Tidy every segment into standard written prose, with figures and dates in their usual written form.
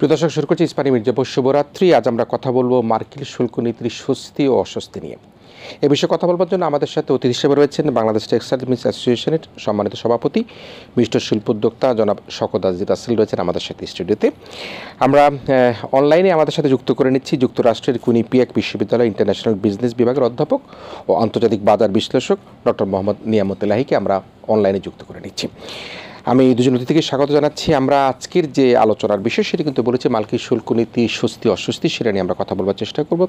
প্রিয় দর্শক, শুরু করছি ইস্পানি মির্জাপুর শুভরাত্রি। আজ আমরা কথা বলবো মার্কিন শুল্ক নীতির স্বস্তি ও অস্বস্তি নিয়ে। এ বিষয়ে কথা বলবার জন্য আমাদের সাথে অতিথি হিসেবে রয়েছেন বাংলাদেশ টেক্সটাইল মিলস অ্যাসোসিয়েশনের সম্মানিত সভাপতি মিস্টার শিল্পোদ্যোক্তা জনাব শওকত আজিজ রাসেল রয়েছেন আমাদের সাথে স্টুডিওতে। আমরা অনলাইনে আমাদের সাথে যুক্ত করে নিচ্ছি যুক্তরাষ্ট্রের কুইনিপিয়াক বিশ্ববিদ্যালয় ইন্টারন্যাশনাল বিজনেস বিভাগের অধ্যাপক ও আন্তর্জাতিক বাজার বিশ্লেষক ডক্টর মোহাম্মদ নিয়ামতুল্লাহিকে আমরা অনলাইনে যুক্ত করে নিচ্ছি। আমি দুজন অতিথিকে স্বাগত জানাচ্ছি। আমরা আজকের যে আলোচনার বিষয় সেটি কিন্তু বলেছি মার্কিন শুল্ক নীতি স্বস্তি অস্বস্তি, সেটা নিয়ে আমরা কথা বলবার চেষ্টা করব।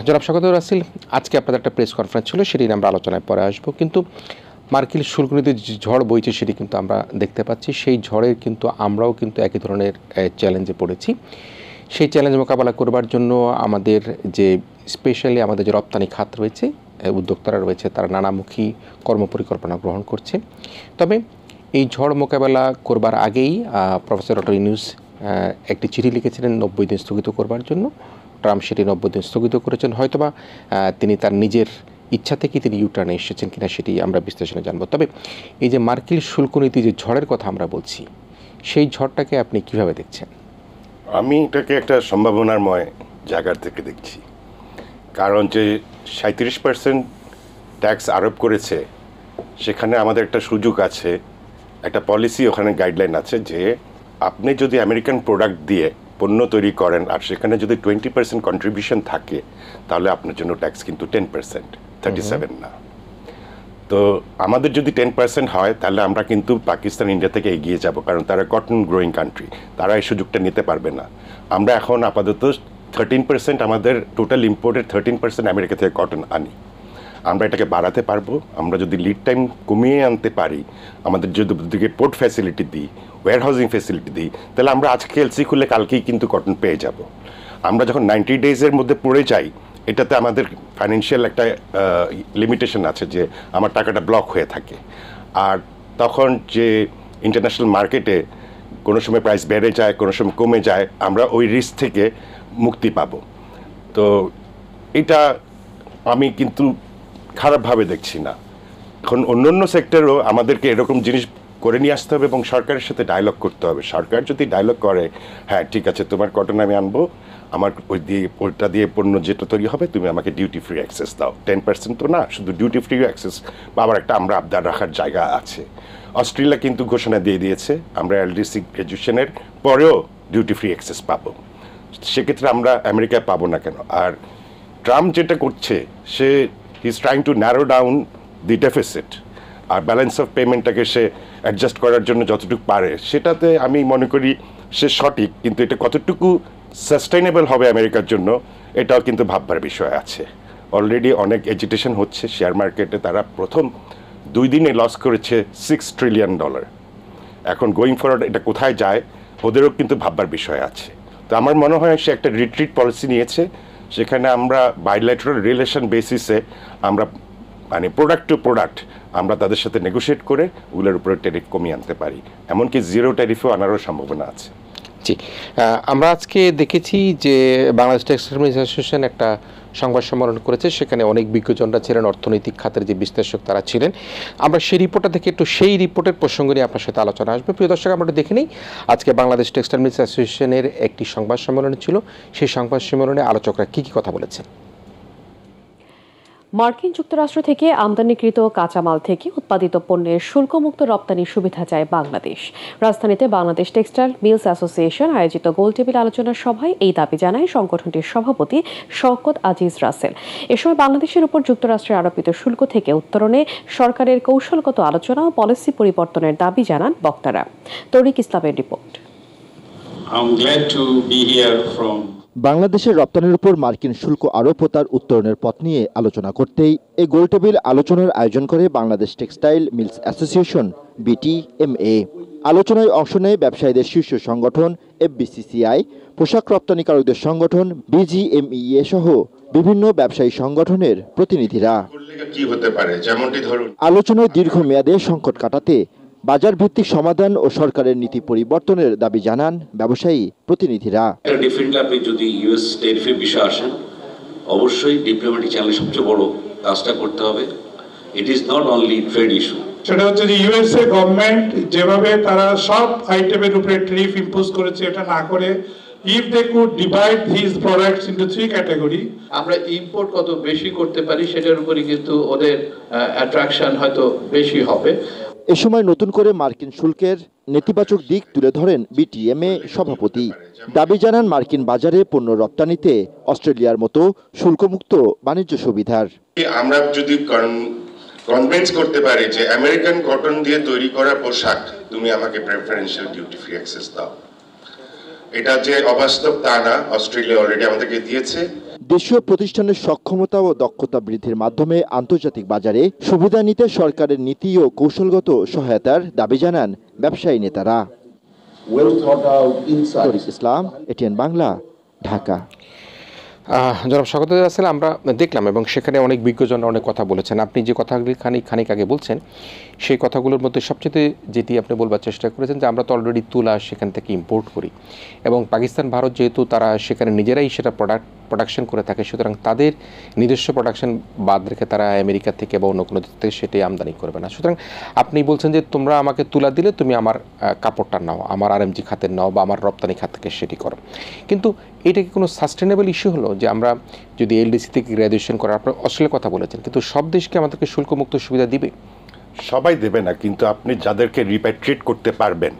জনাব শওকত রাসেল, আজকে আপনাদের একটা প্রেস কনফারেন্স ছিল, সেটি নিয়ে আমরা আলোচনায় পরে আসবো। কিন্তু মার্কিন শুল্ক নীতির যে ঝড় বইছে সেটি কিন্তু আমরা দেখতে পাচ্ছি। সেই ঝড়ের কিন্তু আমরাও কিন্তু একই ধরনের চ্যালেঞ্জে পড়েছি। সেই চ্যালেঞ্জ মোকাবেলা করবার জন্য আমাদের যে স্পেশালি আমাদের যে রপ্তানি খাত রয়েছে, উদ্যোক্তারা রয়েছে, তারা নানামুখী কর্মপরিকল্পনা গ্রহণ করছে। তবে এই ঝড় মোকাবেলা করবার আগেই প্রফেসর ডক্টর ইউনূস একটি চিঠি লিখেছিলেন 90 দিন স্থগিত করবার জন্য। ট্রাম্প সেটি 90 দিন স্থগিত করেছেন। হয়তোবা তিনি তার নিজের ইচ্ছা থেকেই তিনি ইউটার্নে এসেছেন কিনা সেটি আমরা বিশ্লেষণে জানব। তবে এই যে মার্কিন শুল্ক নীতি যে ঝড়ের কথা আমরা বলছি, সেই ঝড়টাকে আপনি কিভাবে দেখছেন? আমি এটাকে একটা সম্ভাবনাময় জায়গার থেকে দেখছি। কারণ যে 37% ট্যাক্স আরোপ করেছে, সেখানে আমাদের একটা সুযোগ আছে, একটা পলিসি ওখানে গাইডলাইন আছে যে আপনি যদি আমেরিকান প্রোডাক্ট দিয়ে পণ্য তৈরি করেন আর সেখানে যদি 20% কন্ট্রিবিউশন থাকে, তাহলে আপনার জন্য ট্যাক্স কিন্তু 10%, 37 না। তো আমাদের যদি 10% হয়, তাহলে আমরা কিন্তু পাকিস্তান ইন্ডিয়া থেকে এগিয়ে যাব, কারণ তারা কটন গ্রোয়িং কান্ট্রি, তারা এই সুযোগটা নিতে পারবে না। আমরা এখন আপাতত 13% আমাদের টোটাল ইম্পোর্টের 13% আমেরিকা থেকে কটন আনি। আমরা এটাকে বাড়াতে পারবো। আমরা যদি লিড টাইম কমিয়ে আনতে পারি, আমাদের যদি পোর্ট ফ্যাসিলিটি দিই, ওয়্যার হাউজিং ফ্যাসিলিটি দিই, তাহলে আমরা আজকে এলসি খুলে কালকেই কিন্তু কটন পেয়ে যাব। আমরা যখন 90 ডেজের মধ্যে পড়ে যাই, এটাতে আমাদের ফাইন্যান্সিয়াল একটা লিমিটেশন আছে যে আমার টাকাটা ব্লক হয়ে থাকে। আর তখন যে ইন্টারন্যাশনাল মার্কেটে কোনো সময় প্রাইস বেড়ে যায়, কোনো সময় কমে যায়, আমরা ওই রিস্ক থেকে মুক্তি পাব। তো এটা আমি কিন্তু খারাপভাবে দেখছি না। এখন অন্য সেক্টরও আমাদেরকে এরকম জিনিস করে নিয়ে আসতে হবে এবং সরকারের সাথে ডায়লগ করতে হবে। সরকার যদি ডায়লগ করে, হ্যাঁ ঠিক আছে, তোমার কটন আমি আনবো, আমার ওইটা দিয়ে পণ্য যেটা তৈরি হবে তুমি আমাকে ডিউটি ফ্রি অ্যাক্সেস দাও। 10% তো না, শুধু ডিউটি ফ্রি অ্যাক্সেস বা আবার একটা আমরা আবদার রাখার জায়গা আছে। অস্ট্রেলিয়া কিন্তু ঘোষণা দিয়ে দিয়েছে আমরা এলডিসি গ্র্যাজুয়েশনের পরেও ডিউটি ফ্রি অ্যাক্সেস পাবো। সেক্ষেত্রে আমরা আমেরিকায় পাবো না কেন? আর ট্রাম্প যেটা করছে, সে he is trying to narrow down the deficit, আর ব্যালেন্স অফ পেমেন্টটাকে সে অ্যাডজাস্ট করার জন্য যতটুকু পারে, সেটাতে আমি মনে করি সে সঠিক। কিন্তু এটা কতটুকু সাস্টেইনেবল হবে আমেরিকার জন্য, এটাও কিন্তু ভাববার বিষয় আছে। অলরেডি অনেক এজিটেশন হচ্ছে শেয়ার মার্কেটে। তারা প্রথম 2 দিনে লস করেছে $6 ট্রিলিয়ন। এখন গোয়িং ফরওয়ার্ড এটা কোথায় যায়, ওদেরও কিন্তু ভাববার বিষয় আছে। তো আমার মনে হয় সে একটা রিট্রিট পলিসি নিয়েছে, সেখানে আমরা বাইল্যাটারাল রিলেশন বেসিসে আমরা মানে প্রোডাক্ট টু প্রোডাক্ট আমরা তাদের সাথে নেগোশিয়েট করে ওগুলোর উপরে ট্যারিফ কমিয়ে আনতে পারি। এমনকি জিরো ট্যারিফও আনারও সম্ভাবনা আছে। জি, আমরা আজকে দেখেছি যে বাংলাদেশ টেক্সটাইল মিলস অ্যাসোসিয়েশন একটা সংবাদ সম্মেলন করেছে, সেখানে অনেক বিজ্ঞজনরা ছিলেন, অর্থনৈতিক খাতের যে বিশ্লেষক তারা ছিলেন। আমরা সেই রিপোর্টটা থেকে একটু সেই রিপোর্টের প্রসঙ্গ নিয়ে আপনার সাথে আলোচনা আসবে। প্রিয় দর্শক, আমরা দেখে নিই আজকে বাংলাদেশ টেক্সটাইল মিলস অ্যাসোসিয়েশনের একটি সংবাদ সম্মেলন ছিল। সেই সংবাদ সম্মেলনে আলোচকরা কী কী কথা বলেছেন। মার্কিন যুক্তরাষ্ট্র থেকে আমদানিকৃত কাঁচামাল থেকে উৎপাদিত পণ্যের শুল্কমুক্ত রপ্তানির সুবিধা চায় বাংলাদেশ। রাজধানীতে বাংলাদেশ টেক্সটাইল মিলস অ্যাসোসিয়েশন আয়োজিত গোলটেবিল আলোচনা সভায় এই দাবি জানায় সংগঠনটির সভাপতি শওকত আজিজ রাসেল। এ সময় বাংলাদেশের উপর যুক্তরাষ্ট্রের আরোপিত শুল্ক থেকে উত্তরণে সরকারের কৌশলগত আলোচনা ও পলিসি পরিবর্তনের দাবি জানান বক্তারা। তরিক ইসলামের রিপোর্ট। বাংলাদেশের রপ্তানির উপর মার্কিন শুল্ক আরোপ ও তার উত্তরণের পথ নিয়ে আলোচনা করতেই এই গোলটেবিল আলোচনার আয়োজন করে Bangladesh textile mills association BTMA। আলোচনায় অংশ নেয় ব্যবসায়ীদের শীর্ষ সংগঠন FBCCI, পোশাক রপ্তানিকারকদের সংগঠন BGMEA সহ বিভিন্ন ব্যবসায়ী সংগঠনের প্রতিনিধিরা। আলোচনায় দীর্ঘমেয়াদে সংকট কাটাতে বাজার ভিত্তিক সমাধান ও সরকারের নীতি পরিবর্তনের দাবি জানান ব্যবসায়ী প্রতিনিধিরা। ডেফিনেটলি আপনি যদি ইউএস ট্যারিফের বিষয়ে আসেন, অবশ্যই ডিপ্লোম্যাটিক চ্যানেলের সবচেয়ে বড় কাজটা করতে হবে। It is not only trade issue, সেটা হচ্ছে যে ইউএসএ গভর্নমেন্ট যেভাবে তারা সব আইটেমের উপরে ট্যারিফ ইম্পোজ করেছে, এটা না করে if they could divide these products into 3 category, আমরা ইম্পোর্ট কত বেশি করতে পারি সেটার উপরে কিন্তু ওদের অ্যাট্রাকশন হয়তো বেশি হবে। এ সময় নতুন করে মার্কিন শুল্কের নেতিবাচক দিক তুলে ধরেন বিটিএমএ সভাপতি। দাবি জানান মার্কিন বাজারে পণ্য রপ্তানিতে অস্ট্রেলিয়ার মতো শুল্কমুক্ত বাণিজ্য সুবিধার। আমরা যদি কনভিন্স করতে পারি যে আমেরিকান কটন দিয়ে তৈরি করা পোশাক তুমি আমাকে প্রেফারেন্সিয়াল ডিউটি ফ্রি অ্যাক্সেস দাও, এটা যে অবাস্তব তা না, অস্ট্রেলিয়া অলরেডি আমাদেরকে দিয়েছে। দেশীয় প্রতিষ্ঠানের সক্ষমতা ও দক্ষতা বৃদ্ধির মাধ্যমে আন্তর্জাতিক বাজারে সুবিধা নিতে সরকারের নীতি ও কৌশলগত সহায়তার দাবি জানান ব্যবসায়ী নেতারা। ইসলাম, এটিএন বাংলা, ঢাকা। জনাব স্বাগত আসলে আমরা দেখলাম এবং সেখানে অনেক বিজ্ঞজনরা অনেক কথা বলেছেন। আপনি যে কথাগুলি খানিক আগে বলছেন সেই কথাগুলোর মধ্যে সবচেয়ে যেটি আপনি বলবার চেষ্টা করেছেন যে আমরা তো অলরেডি তুলা সেখান থেকে ইম্পোর্ট করি এবং পাকিস্তান ভারত যেহেতু তারা সেখানে নিজেরাই সেটা প্রোডাকশন করে থাকে, সুতরাং তাদের নিজস্ব প্রোডাকশন বাদ রেখে তারা আমেরিকা থেকে বা অন্য কোনো দিক থেকে সেটাই আমদানি করবে না। সুতরাং আপনি বলছেন যে তোমরা আমাকে তুলা দিলে তুমি আমার কাপড়টা নাও, আমার আরএমজি খাতের নাও বা আমার রপ্তানি খাত থেকে সেটি করো, কিন্তু এটা কি কোনো সাস্টেনেবল ইস্যু হলো যে আমরা যদি এলডিসি থেকে গ্র্যাজুয়েশন করার আপনার অস্ট্রেলিয়ার কথা বলেছেন, কিন্তু সব দেশকে আমাদেরকে শুল্কমুক্ত সুবিধা দিবে? সবাই দেবে না, কিন্তু আপনি যাদেরকে রিপ্যাট্রিয়েট করতে পারবেন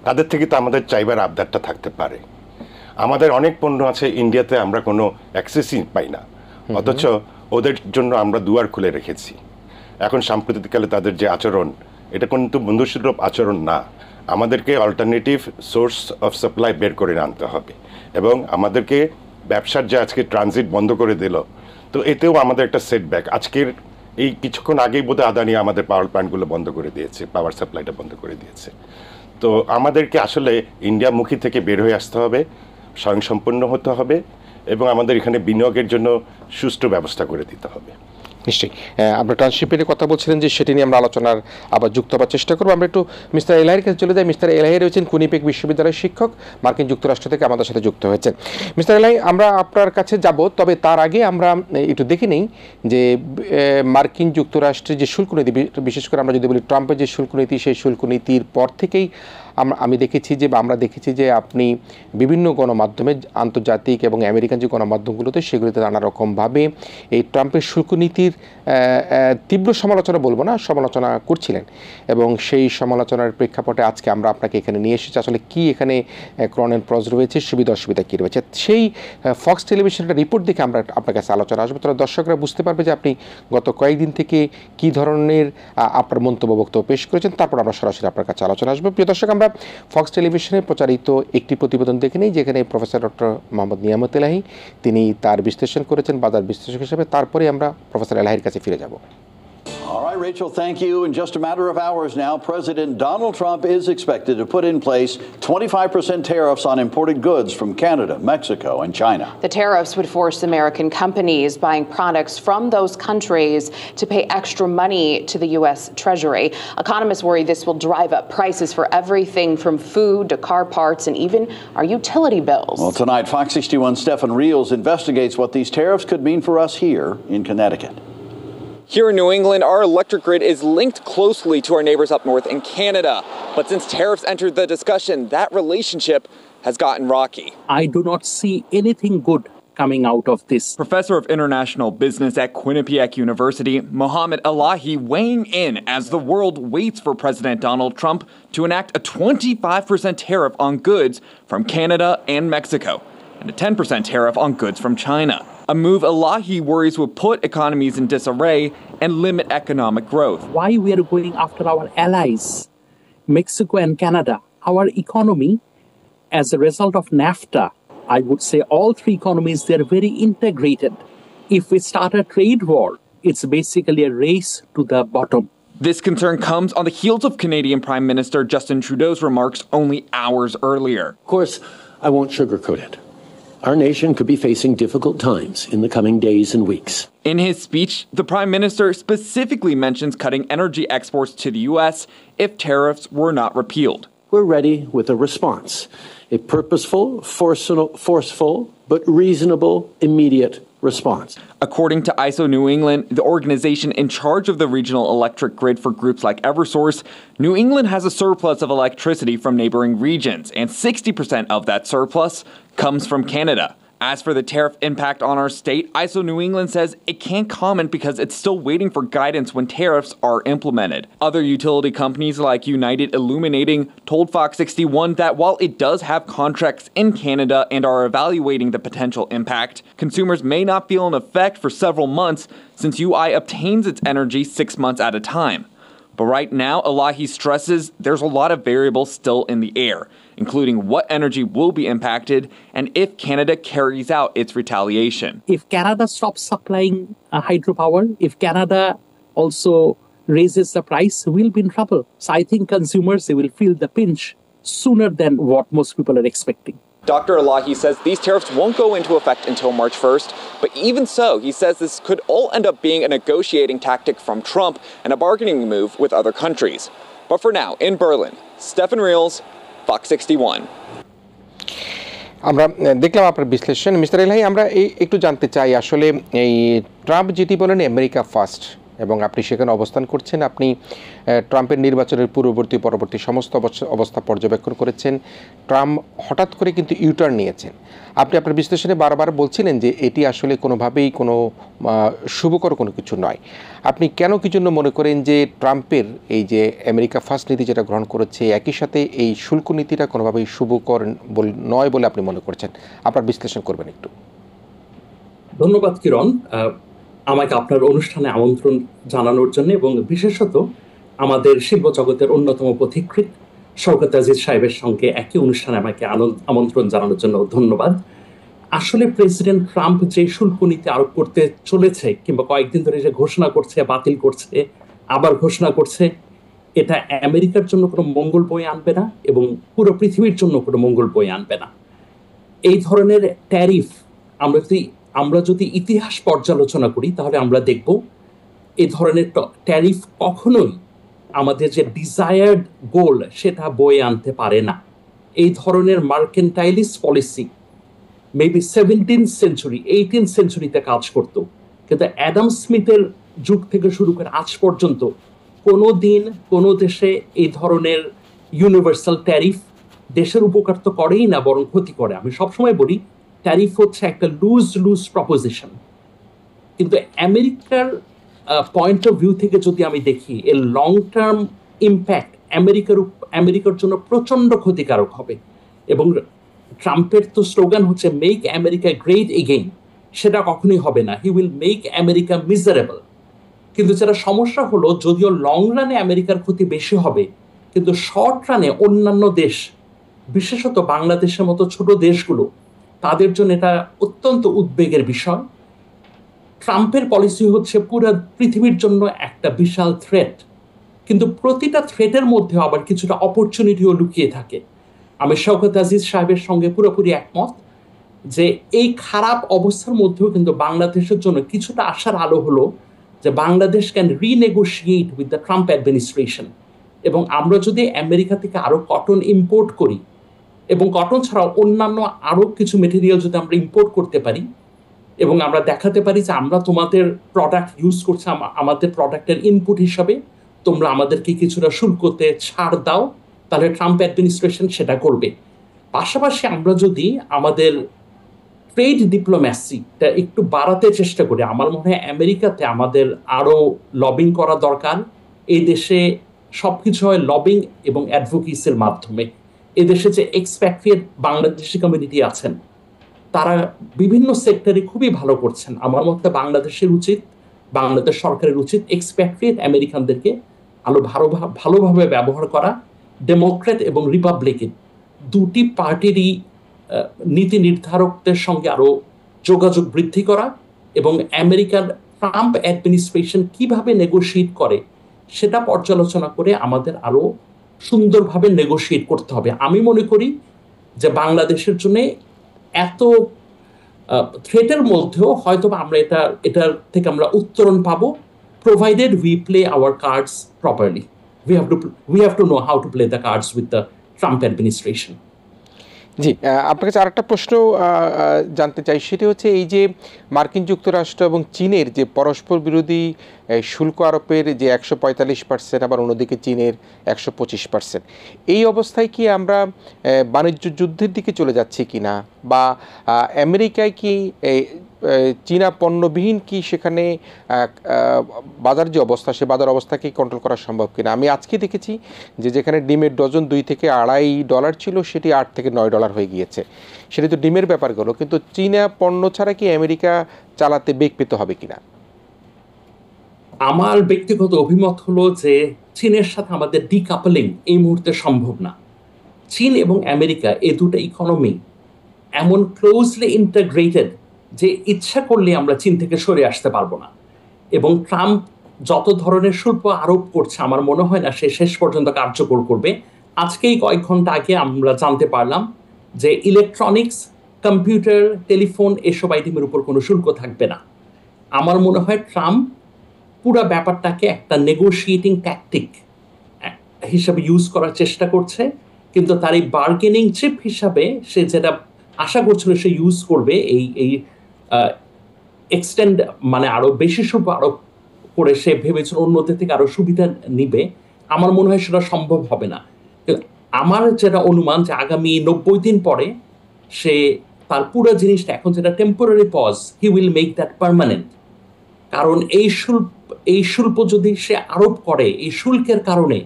তাদের থেকে তো আমাদের চাইবার আবদারটা থাকতে পারে। আমাদের অনেক পণ্য আছে ইন্ডিয়াতে আমরা কোনো অ্যাক্সেসই পাই না, অথচ ওদের জন্য আমরা দুয়ার খুলে রেখেছি। এখন সাম্প্রতিককালে তাদের যে আচরণ, এটা কিন্তু বন্ধুসুলভ আচরণ না। আমাদেরকে অল্টারনেটিভ সোর্স অফ সাপ্লাই বের করে আনতে হবে এবং আমাদেরকে ব্যবসার যে আজকে ট্রানজিট বন্ধ করে দিল, তো এতেও আমাদের একটা সেটব্যাক। আজকের এই কিছুক্ষণ আগেই বোধহয় আদানি আমাদের পাওয়ার প্ল্যান্টগুলো বন্ধ করে দিয়েছে, পাওয়ার সাপ্লাইটা বন্ধ করে দিয়েছে। তো আমাদেরকে আসলে ইন্ডিয়ামুখী থেকে বের হয়ে আসতে হবে, স্বয়ংসম্পন্ন হতে হবে এবং আমাদের এখানে বিনিয়োগের জন্য সুষ্ঠু ব্যবস্থা করে দিতে হবে। নিশ্চয়ই আপনার ট্রান্সশিপের কথা বলছিলেন যে সেটি নিয়ে আমরা আলোচনার আবার যুক্ত হওয়ার চেষ্টা করবো। আমরা একটু মিস্টার এলাহির কাছে চলে যাই। মিস্টার এলাহি রয়েছেন কুনিপেক বিশ্ববিদ্যালয়ের শিক্ষক, মার্কিন যুক্তরাষ্ট্র থেকে আমাদের সাথে যুক্ত হয়েছেন। মিস্টার এলাহি, আমরা আপনার কাছে যাব, তবে তার আগে আমরা একটু দেখে নিই যে মার্কিন যুক্তরাষ্ট্রের যে শুল্কনীতি, বিশেষ করে আমরা যদি বলি ট্রাম্পের যে শুল্কনীতি, সেই শুল্কনীতির পর থেকেই আমরা দেখেছি যে আপনি বিভিন্ন গণমাধ্যমে আন্তর্জাতিক এবং আমেরিকান যে গণমাধ্যমগুলোতে সেগুলিতে নানা রকমভাবে এই ট্রাম্পের শুল্কনীতির তীব্র সমালোচনা, বলবো না, সমালোচনা করছিলেন এবং সেই সমালোচনার প্রেক্ষাপটে আজকে আমরা আপনাকে এখানে নিয়ে এসেছি। আসলে কি এখানে ক্রন এন্ড প্রজ রয়েছে, সুবিধা অসুবিধা কী রয়েছে, সেই ফক্স টেলিভিশনের রিপোর্ট দেখে আমরা আপনার কাছে আলোচনা আসবো। তাহলে দর্শকরা বুঝতে পারবে যে আপনি গত কয়েকদিন থেকে কী ধরনের আপনার মন্তব্য বক্তব্য পেশ করেছেন, তারপর আমরা সরাসরি আপনার কাছে আলোচনা আসবো। প্রিয় দর্শক, আমরা ফক্স টেলিভিশনে প্রচারিত একটি প্রতিবেদন দেখে নিই যেখানে প্রফেসর ডক্টর মোহাম্মদ নিয়ামত এলাহি তিনি তার বিশ্লেষণ করেছেন বাজার বিশ্লেষক হিসেবে। তারপরে আমরা প্রফেসর এলাহির কাছে ফিরে যাব। All right, Rachel, thank you. In just a matter of hours now, President Donald Trump is expected to put in place 25% tariffs on imported goods from Canada, Mexico, and China. The tariffs would force American companies buying products from those countries to pay extra money to the U.S. Treasury. Economists worry this will drive up prices for everything from food to car parts and even our utility bills. Well, tonight, Fox 61's Stefan Reels investigates what these tariffs could mean for us here in Connecticut. Here in New England, our electric grid is linked closely to our neighbors up north in Canada. But since tariffs entered the discussion, that relationship has gotten rocky. I do not see anything good coming out of this. Professor of International Business at Quinnipiac University, Mohammed Elahi, weighing in as the world waits for President Donald Trump to enact a 25% tariff on goods from Canada and Mexico, and a 10% tariff on goods from China. A move Elahi worries will put economies in disarray and limit economic growth. Why we are going after our allies, Mexico and Canada? Our economy, as a result of NAFTA, I would say all three economies, they're very integrated. If we start a trade war, it's basically a race to the bottom. This concern comes on the heels of Canadian Prime Minister Justin Trudeau's remarks only hours earlier. Of course, I won't sugarcoat it. Our nation could be facing difficult times in the coming days and weeks. In his speech, the Prime Minister specifically mentions cutting energy exports to the U.S. if tariffs were not repealed. We're ready with a response. a purposeful, forceful, but reasonable, immediate response. According to ISO New England, the organization in charge of the regional electric grid for groups like Eversource, New England has a surplus of electricity from neighboring regions, and 60% of that surplus comes from Canada. As for the tariff impact on our state, ISO New England says it can't comment because it's still waiting for guidance when tariffs are implemented. Other utility companies like United Illuminating told Fox 61 that while it does have contracts in Canada and are evaluating the potential impact, consumers may not feel an effect for several months since UI obtains its energy 6 months at a time. But right now, Elahi stresses there's a lot of variables still in the air, including what energy will be impacted and if Canada carries out its retaliation. If Canada stops supplying hydropower, if Canada also raises the price, we'll be in trouble. So I think consumers, they will feel the pinch sooner than what most people are expecting. Dr. Elahi says these tariffs won't go into effect until March 1st, but even so, he says this could all end up being a negotiating tactic from Trump and a bargaining move with other countries. But for now, in Berlin, Stefan Reels, Fox 61. আমরা দেখলাম আপনার বিশ্লেষণ mister এলাহি। আমরা একটু জানতে চাই আসলে এই ট্রাম্প যেটি বলেন আমেরিকা ফার্স্ট এবং আপনি সেখানে অবস্থান করছেন, আপনি ট্রাম্পের নির্বাচনের পরবর্তী সমস্ত অবস্থা পর্যবেক্ষণ করেছেন। ট্রাম্প হঠাৎ করে কিন্তু ইউটার্ন নিয়েছেন। আপনি আপনার বিশ্লেষণে বারবার বলছিলেন যে এটি আসলে কোনোভাবেই কোনো শুভকর কোনো কিছু নয়। আপনি কেন কি জন্য মনে করেন যে ট্রাম্পের এই যে আমেরিকা ফার্স্ট নীতি যেটা গ্রহণ করেছে একই সাথে এই শুল্ক নীতিটা কোনোভাবেই শুভকর নয় বলে আপনি মনে করছেন? আপনার বিশ্লেষণ করবেন একটু। ধন্যবাদ কিরণ, আমাকে আপনার অনুষ্ঠানে আমন্ত্রণ জানানোর জন্য এবং বিশেষত আমাদের শিল্প জগতের অন্যতম পথিকৃৎ শওকত আজিজ সাহেবের সঙ্গে একই অনুষ্ঠানে আমাকে আমন্ত্রণ জানানোর জন্য ধন্যবাদ। আসলে প্রেসিডেন্ট ট্রাম্প যে শুল্ক নীতি আরোপ করতে চলেছে কিংবা কয়েকদিন ধরে যে ঘোষণা করছে, বাতিল করছে, আবার ঘোষণা করছে, এটা আমেরিকার জন্য কোনো মঙ্গল বয়ে আনবে না এবং পুরো পৃথিবীর জন্য কোনো মঙ্গল বয়ে আনবে না। এই ধরনের ট্যারিফ আমরা যদি ইতিহাস পর্যালোচনা করি তাহলে আমরা দেখব এই ধরনের ট্যারিফ কখনোই আমাদের যে ডিজায়ার্ড গোল সেটা বয়ে আনতে পারে না। এই ধরনের mercantilist policy maybe 17th century 18th সেঞ্চুরিতে কাজ করতো, কিন্তু অ্যাডাম স্মিথের যুগ থেকে শুরু করে আজ পর্যন্ত কোনো দিন কোনো দেশে এই ধরনের ইউনিভার্সাল ট্যারিফ দেশের উপকার তো করেই না, বরং ক্ষতি করে। আমি সবসময় বলি ট্যারিফ হচ্ছে একটা লুজ প্রপোজিশন, কিন্তু আমেরিকার পয়েন্ট অফ ভিউ থেকে যদি আমি দেখি এর লং টার্ম ইম্প্যাক্ট আমেরিকার জন্য প্রচন্ড ক্ষতিকারক হবে। এবং ট্রাম্পের তো স্লোগান হচ্ছে মেক আমেরিকা গ্রেট এগেইন, সেটা কখনোই হবে না। হি উইল মেক আমেরিকা মিজারেবল। কিন্তু যেটা সমস্যা হলো, যদিও লং রানে আমেরিকার ক্ষতি বেশি হবে, কিন্তু শর্ট রানে অন্যান্য দেশ, বিশেষত বাংলাদেশের মতো ছোট দেশগুলো, তাদের জন্য এটা অত্যন্ত উদ্বেগের বিষয়। ট্রাম্পের পলিসি হচ্ছে পুরো পৃথিবীর জন্য একটা বিশাল থ্রেট, কিন্তু প্রতিটা থ্রেটের মধ্যে আবার কিছুটা অপরচুনিটিও লুকিয়ে থাকে। আমি শওকত আজিজ সাহেবের সঙ্গে পুরোপুরি একমত যে এই খারাপ অবস্থার মধ্যেও কিন্তু বাংলাদেশের জন্য কিছুটা আশার আলো হলো যে Bangladesh can renegotiate with the Trump administration. এবং আমরা যদি আমেরিকা থেকে আরও কটন ইম্পোর্ট করি এবং কটন ছাড়াও অন্যান্য আরও কিছু মেটেরিয়াল যদি আমরা ইম্পোর্ট করতে পারি এবং আমরা দেখাতে পারি যে আমরা তোমাদের প্রোডাক্ট ইউজ করছি আমাদের প্রোডাক্টের ইনপুট হিসাবে, তোমরা আমাদেরকে কিছুটা শুল্কতে ছাড় দাও, তাহলে ট্রাম্প অ্যাডমিনিস্ট্রেশন সেটা করবে। পাশাপাশি আমরা যদি আমাদের ট্রেড ডিপ্লোম্যাসিটা একটু বাড়াতে চেষ্টা করি, আমার মনে হয় আমেরিকাতে আমাদের আরও লবিং করা দরকার। এই দেশে সব কিছু হয় লবিং এবং অ্যাডভোকেসির মাধ্যমে। এদেশে যে এক্সপ্যাট্রিয়েট বাংলাদেশি কমিউনিটি আছেন, তারা বিভিন্ন সেক্টরে খুবই ভালো করছেন। আমার মতে বাংলাদেশ সরকারের উচিত এক্সপ্যাট্রিয়েট আমেরিকানদেরকে ভালোভাবে ব্যবহার করা, ডেমোক্র্যাট এবং রিপাবলিকান দুটি পার্টিরই নীতি নির্ধারকদের সঙ্গে আরও যোগাযোগ বৃদ্ধি করা এবং আমেরিকার ট্রাম্প অ্যাডমিনিস্ট্রেশন কিভাবে নেগোশিয়েট করে সেটা পর্যালোচনা করে আমাদের আরও সুন্দরভাবে নেগোশিয়েট করতে হবে। আমি মনে করি যে বাংলাদেশের জন্য এত থ্রেটের মধ্যেও হয়তো আমরা এটার থেকে আমরা উত্তরণ পাবো, provided we play our cards properly. We have to know how to play the cards with the Trump administration. জি, আপনার কাছে আরেকটা প্রশ্ন জানতে চাই, সেটি হচ্ছে এই যে মার্কিন যুক্তরাষ্ট্র এবং চীনের যে পরস্পর বিরোধী শুল্ক আরোপের যে 145%, আবার অন্যদিকে চীনের 125%, এই অবস্থায় কি আমরা বাণিজ্য যুদ্ধের দিকে চলে যাচ্ছি কিনা, বা আমেরিকায় কি চীনা পণ্যবিহীন কি সেখানে বাজার যে অবস্থা, সে বাজার অবস্থাকে কন্ট্রোল করা সম্ভব কিনা? আমি আজকে দেখেছি যে যেখানে ডিমের ডজন $2 থেকে $2.5 ছিল, সেটি $8 থেকে $9 হয়ে গিয়েছে। সেটি তো ডিমের ব্যাপার গেল, কিন্তু চীনা পণ্য ছাড়া কি আমেরিকা চালাতে বেগ পেতে হবে কিনা? আমার ব্যক্তিগত অভিমত হলো যে চীনের সাথে আমাদের ডিকাপলিং এই মুহূর্তে সম্ভব না। চীন এবং আমেরিকা এই দুটো ইকোনমি এমন ক্লোজলি ইন্টাগ্রেটেড যে ইচ্ছা করলে আমরা চীন থেকে সরে আসতে পারবো না। এবং ট্রাম্প যত ধরনের শুল্ক আরোপ করছে, আমার মনে হয় না সে শেষ পর্যন্ত কার্যকর করবে। আজকেই কয়েক ঘন্টা আগে আমরা জানতে পারলাম যে ইলেকট্রনিক্স, কম্পিউটার, টেলিফোন এসব আইটেমের উপর কোনো শুল্ক থাকবে না। আমার মনে হয় ট্রাম্প পুরো ব্যাপারটাকে একটা নেগোশিয়েটিং ট্যাকটিক হিসাবে ইউজ করার চেষ্টা করছে, কিন্তু তার এই বার্গেনিং চিপ হিসাবে সে যেটা আশা করছিল সে ইউজ করবে এই এক্সটেন্ড, মানে আরো বেশি শুল্ক আরোপ করে সে ভেবেছিল অন্যদের থেকে আরো সুবিধা নিবে। আমার মনে হয় সেটা সম্ভব হবে না। আমার যেটা অনুমান যে আগামী 90 দিন পরে সে তার পুরো জিনিসটা, এখন যেটা temporary pause, he will make that permanent. কারণ এই শুল্ক যদি সে আরোপ করে, এই শুল্কের কারণে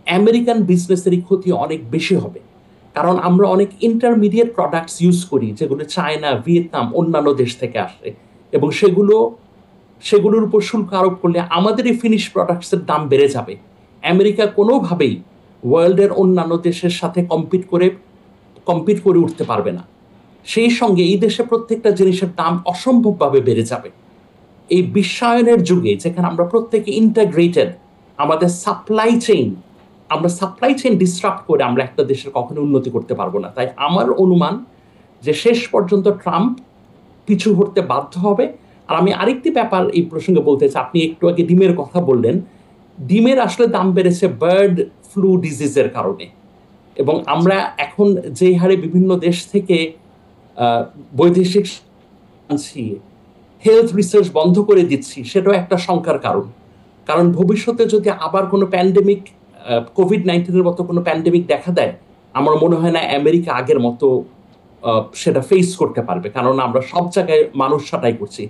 আমেরিকান বিজনেসেরই ক্ষতি অনেক বেশি হবে। কারণ আমরা অনেক ইন্টারমিডিয়েট প্রোডাক্টস ইউজ করি যেগুলো চায়না, ভিয়েতনাম, অন্যান্য দেশ থেকে আসে, এবং সেগুলোর উপর শুল্ক আরোপ করলে আমাদের এই ফিনিশ প্রোডাক্টসের দাম বেড়ে যাবে। আমেরিকা কোনোভাবেই ওয়ার্ল্ডের অন্যান্য দেশের সাথে কম্পিট করে উঠতে পারবে না। সেই সঙ্গে এই দেশে প্রত্যেকটা জিনিসের দাম অসম্ভবভাবে বেড়ে যাবে। এই বিশ্বায়নের যুগে যেখানে আমরা প্রত্যেকে ইন্টাগ্রেটেড, আমাদের সাপ্লাই চেইন ডিসরাপ্ট করে আমরা একটা দেশের কখনো উন্নতি করতে পারবো না। তাই আমার অনুমান যে শেষ পর্যন্ত ট্রাম্প পিছু হটতে বাধ্য হবে। আর আমি আরেকটি ব্যাপার এই প্রসঙ্গে বলতে চাই, আপনি একটু আগে ডিমের কথা বললেন, ডিমের আসলে দাম বেড়েছে বার্ড ফ্লু ডিজিজের কারণে, এবং আমরা এখন যে হারে বিভিন্ন দেশ থেকে বৈদেশিক আনছি, হেলথ রিসার্চ বন্ধ করে দিচ্ছি, সেটাও একটা শঙ্কার কারণ ভবিষ্যতে যদি আবার কোনো প্যান্ডেমিক, কোভিড-19 মতো কোনো প্যান্ডেমিক দেখা দেয়, আমার মনে হয় না আমেরিকা আগের মতো সেটা ফেস করতে পারবে। কারণ আমরা সব জায়গায় মানুষ ছাঁটাই করছি,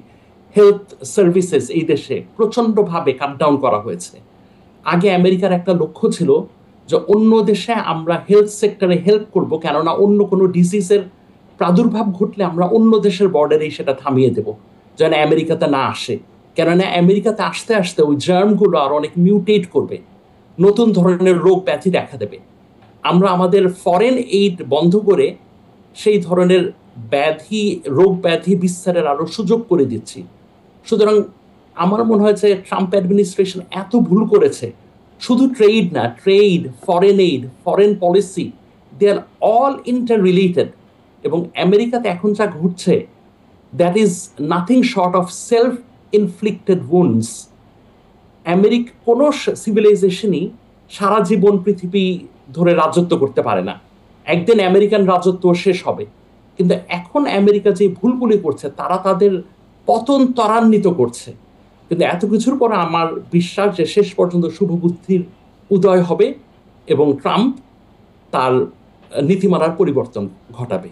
হেলথ সার্ভিসেস এই দেশে প্রচণ্ডভাবে কাটডাউন করা হয়েছে। আগে আমেরিকার একটা লক্ষ্য ছিল যে অন্য দেশে আমরা হেলথ সেক্টরে হেল্প করব, কেননা অন্য কোনো ডিজিজের প্রাদুর্ভাব ঘটলে আমরা অন্য দেশের বর্ডারেই সেটা থামিয়ে দেব, যেন আমেরিকাতে না আসে। কেননা আমেরিকাতে আসতে আসতে ওই জার্মগুলো আর অনেক মিউটেট করবে, নতুন ধরনের রোগ ব্যাধি দেখা দেবে। আমরা আমাদের ফরেন এইড বন্ধ করে সেই ধরনের রোগ ব্যাধি বিস্তারের আরো সুযোগ করে দিচ্ছি। সুতরাং আমার মনে হয় যে ট্রাম্প অ্যাডমিনিস্ট্রেশন এত ভুল করেছে, শুধু ট্রেড না, trade, foreign aid, foreign policy, they are all interrelated. এবং আমেরিকাতে এখন যা ঘটছে, that is nothing short of self inflicted wounds. কোনো সিভিলাইজেশনই সারা জীবন পৃথিবী ধরে রাজত্ব করতে পারে না, একদিন আমেরিকান রাজত্ব শেষ হবে। কিন্তু এখন আমেরিকা যে ভুলগুলি করছে, তারা তাদের পতন ত্বরান্বিত করছে। কিন্তু এত কিছুর পর আমার বিশ্বাস যে শেষ পর্যন্ত শুভবুদ্ধির উদয় হবে এবং ট্রাম্প তার নীতিমালার পরিবর্তন ঘটাবে।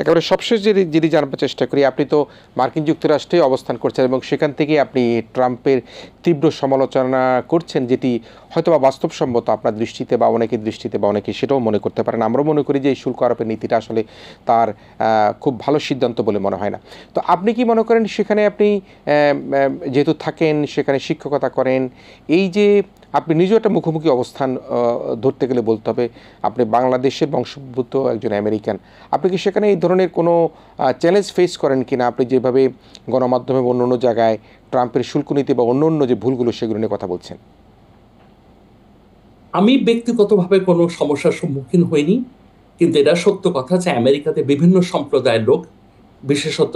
একেবারে সবশেষ যদি জানার চেষ্টা করি, আপনি তো মার্কিন যুক্তরাষ্ট্রে অবস্থান করছেন এবং সেখান থেকে আপনি ট্রাম্পের তীব্র সমালোচনা করছেন, যেটি হয়তো বা বাস্তবসম্মত আপনার দৃষ্টিতে বা অনেকের দৃষ্টিতে, বা অনেকে সেটাও মনে করতে পারেন। আমরা মনে করি যে এই শুল্ক আরোপের নীতিটা আসলে তার খুব ভালো সিদ্ধান্ত বলে মনে হয় না। তো আপনি কি মনে করেন, সেখানে আপনি যেহেতু থাকেন, সেখানে শিক্ষকতা করেন, এই যে আপনি নিজেও একটা মুখোমুখি অবস্থান ধরতে গেলে বলতে হবে আপনি বাংলাদেশের বংশোদ্ভূত একজন আমেরিকান, আপনি কি সেখানে এই ধরনের কোনো চ্যালেঞ্জ ফেস করেন কিনা? আপনি যেভাবে গণমাধ্যমে অন্য অন্য জায়গায় ট্রাম্পের শুল্ক নীতি বা অন্য অন্য যে ভুলগুলো সেগুলো নিয়ে কথা বলছেন। আমি ব্যক্তিগতভাবে কোনো সমস্যার সম্মুখীন হইনি, কিন্তু এটা সত্য কথা যে আমেরিকাতে বিভিন্ন সম্প্রদায়ের লোক, বিশেষত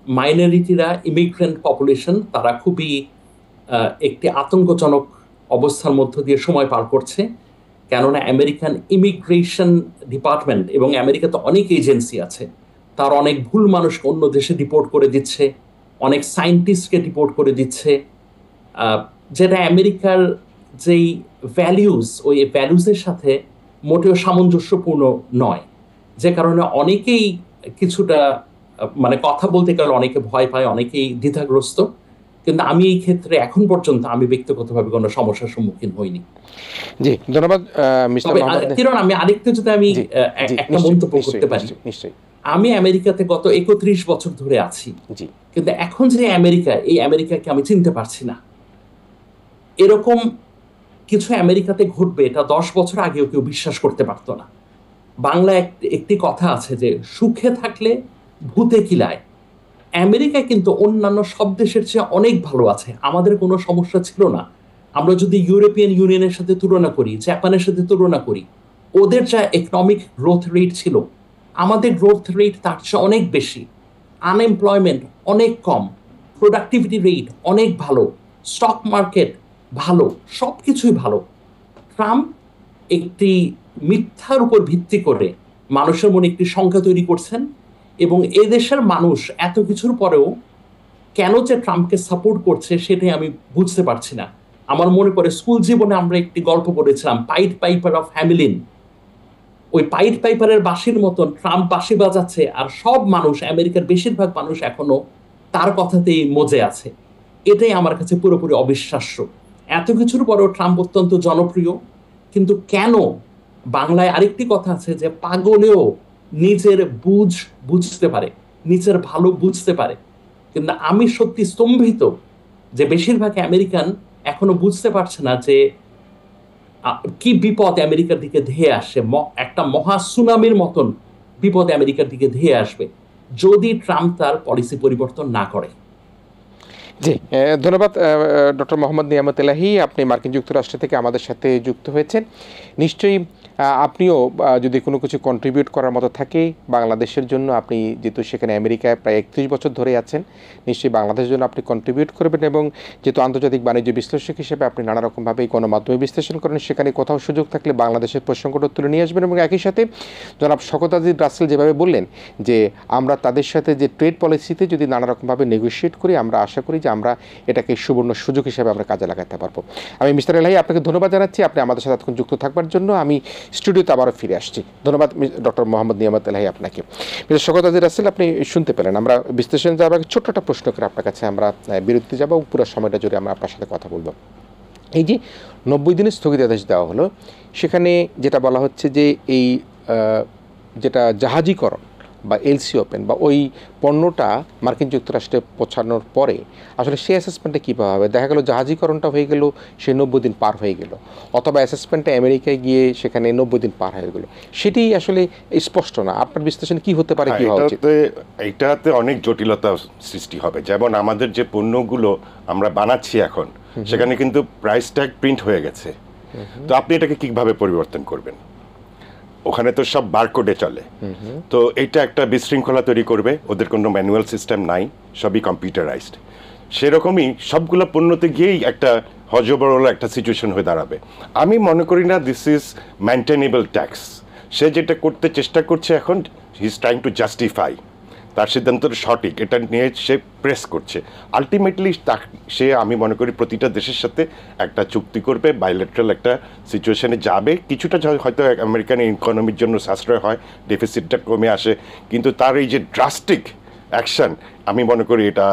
মাইনরিটিরা, ইমিগ্রেন্ট পপুলেশন, তারা খুবই একটি আতঙ্কজনক অবস্থার মধ্য দিয়ে সময় পার করছে। কেননা আমেরিকান ইমিগ্রেশন ডিপার্টমেন্ট এবং আমেরিকাতে অনেক এজেন্সি আছে, তার অনেক ভুল মানুষকে অন্য দেশে ডিপোর্ট করে দিচ্ছে, অনেক সায়েন্টিস্টকে ডিপোর্ট করে দিচ্ছে, যেটা আমেরিকার যেই ভ্যালিউজ ওই ভ্যালুজের সাথে মোটেও সামঞ্জস্যপূর্ণ নয়, যে কারণে অনেকেই কিছুটা মানে কথা বলতে গেলে অনেকে ভয় পায়, অনেকেই দ্বিধাগ্রস্ত। কিন্তু আমি এই ক্ষেত্রে এখন পর্যন্ত আমি ব্যক্তিগতভাবে কোনো সমস্যার সম্মুখীন হইনি। জি, ধন্যবাদ মিস্টার মোহাম্মদ। কিরণ, আমি আরেকটু যদি আমি একটা মন্তব্য করতে পারি। নিশ্চয়ই। আমি আমেরিকাতে গত 31 বছর ধরে আছি, কিন্তু এখন যে আমেরিকা, এই আমেরিকাকে আমি চিনতে পারছি না। এরকম কিছু আমেরিকাতে ঘটবে এটা 10 বছর আগেও কেউ বিশ্বাস করতে পারতো না। বাংলা একটি কথা আছে যে সুখে থাকলে ভূতে কিলায়। আমেরিকা কিন্তু অন্যান্য সব দেশের চেয়ে অনেক ভালো আছে, আমাদের কোনো সমস্যা ছিল না। আমরা যদি ইউরোপিয়ান ইউনিয়নের সাথে তুলনা করি, জাপানের সাথে তুলনা করি, ওদের যা ইকোনমিক গ্রোথ রেট ছিল, আমাদের গ্রোথ রেট তার চেয়ে অনেক বেশি। আনএমপ্লয়মেন্ট অনেক কম, প্রোডাক্টিভিটি রেট অনেক ভালো, স্টক মার্কেট ভালো, সব কিছুই ভালো। ট্রাম্প একটি মিথ্যার উপর ভিত্তি করে মানুষের মনে একটি সংখ্যা তৈরি করছেন, এবং এদেশের মানুষ এত কিছুর পরেও কেন যে ট্রাম্পকে সাপোর্ট করছে সেটাই আমি বুঝতে পারছি না। আমার মনে পড়ে স্কুল জীবনে আমরা একটি গল্প পড়েছিলাম, পাইট পাইপার অফ হ্যামিলিন। ওই পাইট পাইপারের বাঁশির মতন ট্রাম্প বাঁশি বাজাচ্ছে, আর সব মানুষ, আমেরিকার বেশিরভাগ মানুষ এখনো তার কথাতেই মজে আছে। এটাই আমার কাছে পুরোপুরি অবিশ্বাস্য। এত কিছুর পরেও ট্রাম্প অত্যন্ত জনপ্রিয়, কিন্তু কেন? বাংলায় আরেকটি কথা আছে যে পাগলেও নিজের বুঝতে পারে, নিজের ভালো বুঝতে পারে। কিন্তু আমি সত্যি স্তম্ভিত যে বেশিরভাগ আমেরিকান এখনো বুঝতে পারছে না যে কি বিপদ আমেরিকার দিকে ধেয়ে আসে। একটা মহা সুনামির মতন বিপদ আমেরিকার দিকে ধেয়ে আসবে যদি ট্রাম্প তার পলিসি পরিবর্তন না করে। জি, ধন্যবাদ ডক্টর মোহাম্মদ নিয়ামত এলাহী, আপনি মার্কিন যুক্তরাষ্ট্র থেকে আমাদের সাথে যুক্ত হয়েছেন। নিশ্চয়ই আপনিও যদি কোনো কিছু কন্ট্রিবিউট করার মতো থাকে বাংলাদেশের জন্য, আপনি যেহেতু সেখানে আমেরিকায় প্রায় 31 বছর ধরে আছেন, নিশ্চয়ই বাংলাদেশের জন্য আপনি কন্ট্রিবিউট করবেন, এবং যেহেতু আন্তর্জাতিক বাণিজ্য বিশ্লেষক হিসেবে আপনি নানা রকমভাবে গণমাধ্যমে বিশ্লেষণ করেন, সেখানে কোথাও সুযোগ থাকলে বাংলাদেশের প্রসঙ্গটা তুলে নিয়ে আসবেন। এবং একই সাথে জনাব শওকত আজিজ রাসেল যেভাবে বললেন যে আমরা তাদের সাথে যে ট্রেড পলিসিতে যদি নানা রকমভাবে নেগোশিয়েট করি, আমরা আশা করি যে আমরা এটাকে সুবর্ণ সুযোগ হিসেবে আমরা কাজে লাগাতে পারবো। আমি মিস্টার এলাহী আপনাকে ধন্যবাদ জানাচ্ছি, আপনি আমাদের সাথে এতক্ষণ যুক্ত থাকবার জন্য। আমি স্টুডিওতে আবারও ফিরে আসছি। ধন্যবাদ ডক্টর মোহাম্মদ নিয়ামত এলাহী আপনাকে। মিস্টার শওকত আজিজ রাসেল, আপনি শুনতে পেলেন। আমরা বিশ্লেষণ যাওয়ার আগে ছোট্ট একটা প্রশ্ন করে আপনার কাছে আমরা বিরতিতে যাবো, পুরো সময়টা জুড়ে আমরা আপনার সাথে কথা বলবো। এই যে 90 দিনের স্থগিতাদেশ দেওয়া হলো, সেখানে যেটা বলা হচ্ছে যে এই যেটা জাহাজীকরণ বা এলসি ওপেন বা ওই পণ্যটা মার্কিন যুক্তরাষ্ট্রে পৌঁছানোর পরে আসলে সেই অ্যাসেসমেন্টে কীভাবে হবে? দেখা গেল জাহাজীকরণটা হয়ে গেল, সে 90 দিন পার হয়ে গেল, অথবা অ্যাসেসমেন্টটা আমেরিকায় গিয়ে সেখানে 90 দিন পার হয়ে গেল, সেটি আসলে স্পষ্ট না। আপনার বিশ্লেষণ কি হতে পারে, কি হওয়া উচিত? এইটাতে অনেক জটিলতা সৃষ্টি হবে। যেমন আমাদের যে পণ্যগুলো আমরা বানাচ্ছি এখন, সেখানে কিন্তু প্রাইস ট্যাগ প্রিন্ট হয়ে গেছে। তো আপনি এটাকে কিভাবে পরিবর্তন করবেন? ওখানে তো সব বারকোডে চলে। তো এটা একটা বিশৃঙ্খলা তৈরি করবে। ওদের কোনো ম্যানুয়াল সিস্টেম নাই, সবই কম্পিউটারাইজড। সেরকমই সবগুলো পণ্যতে গিয়েই একটা হজবরল একটা সিচুয়েশন হয়ে দাঁড়াবে। আমি মনে করি না দিস ইজ মেনটেনেবল ট্যাক্স। সে যেটা করতে চেষ্টা করছে এখন, হি ইজ ট্রাইং টু জাস্টিফাই, তার সিদ্ধান্ত সঠিক, এটা নিয়ে সে প্রেস করছে। আলটিমেটলি সে, আমি মনে করি, প্রতিটা দেশের সাথে একটা চুক্তি করবে, বাইলেটারাল একটা সিচুয়েশনে যাবে। কিছুটা হয়তো আমেরিকান ইকোনমির জন্য সাশ্রয় হয়, ডেফিসিটটা কমে আসে, কিন্তু তার এই যে ড্রাস্টিক অ্যাকশন, আমি মনে করি এটা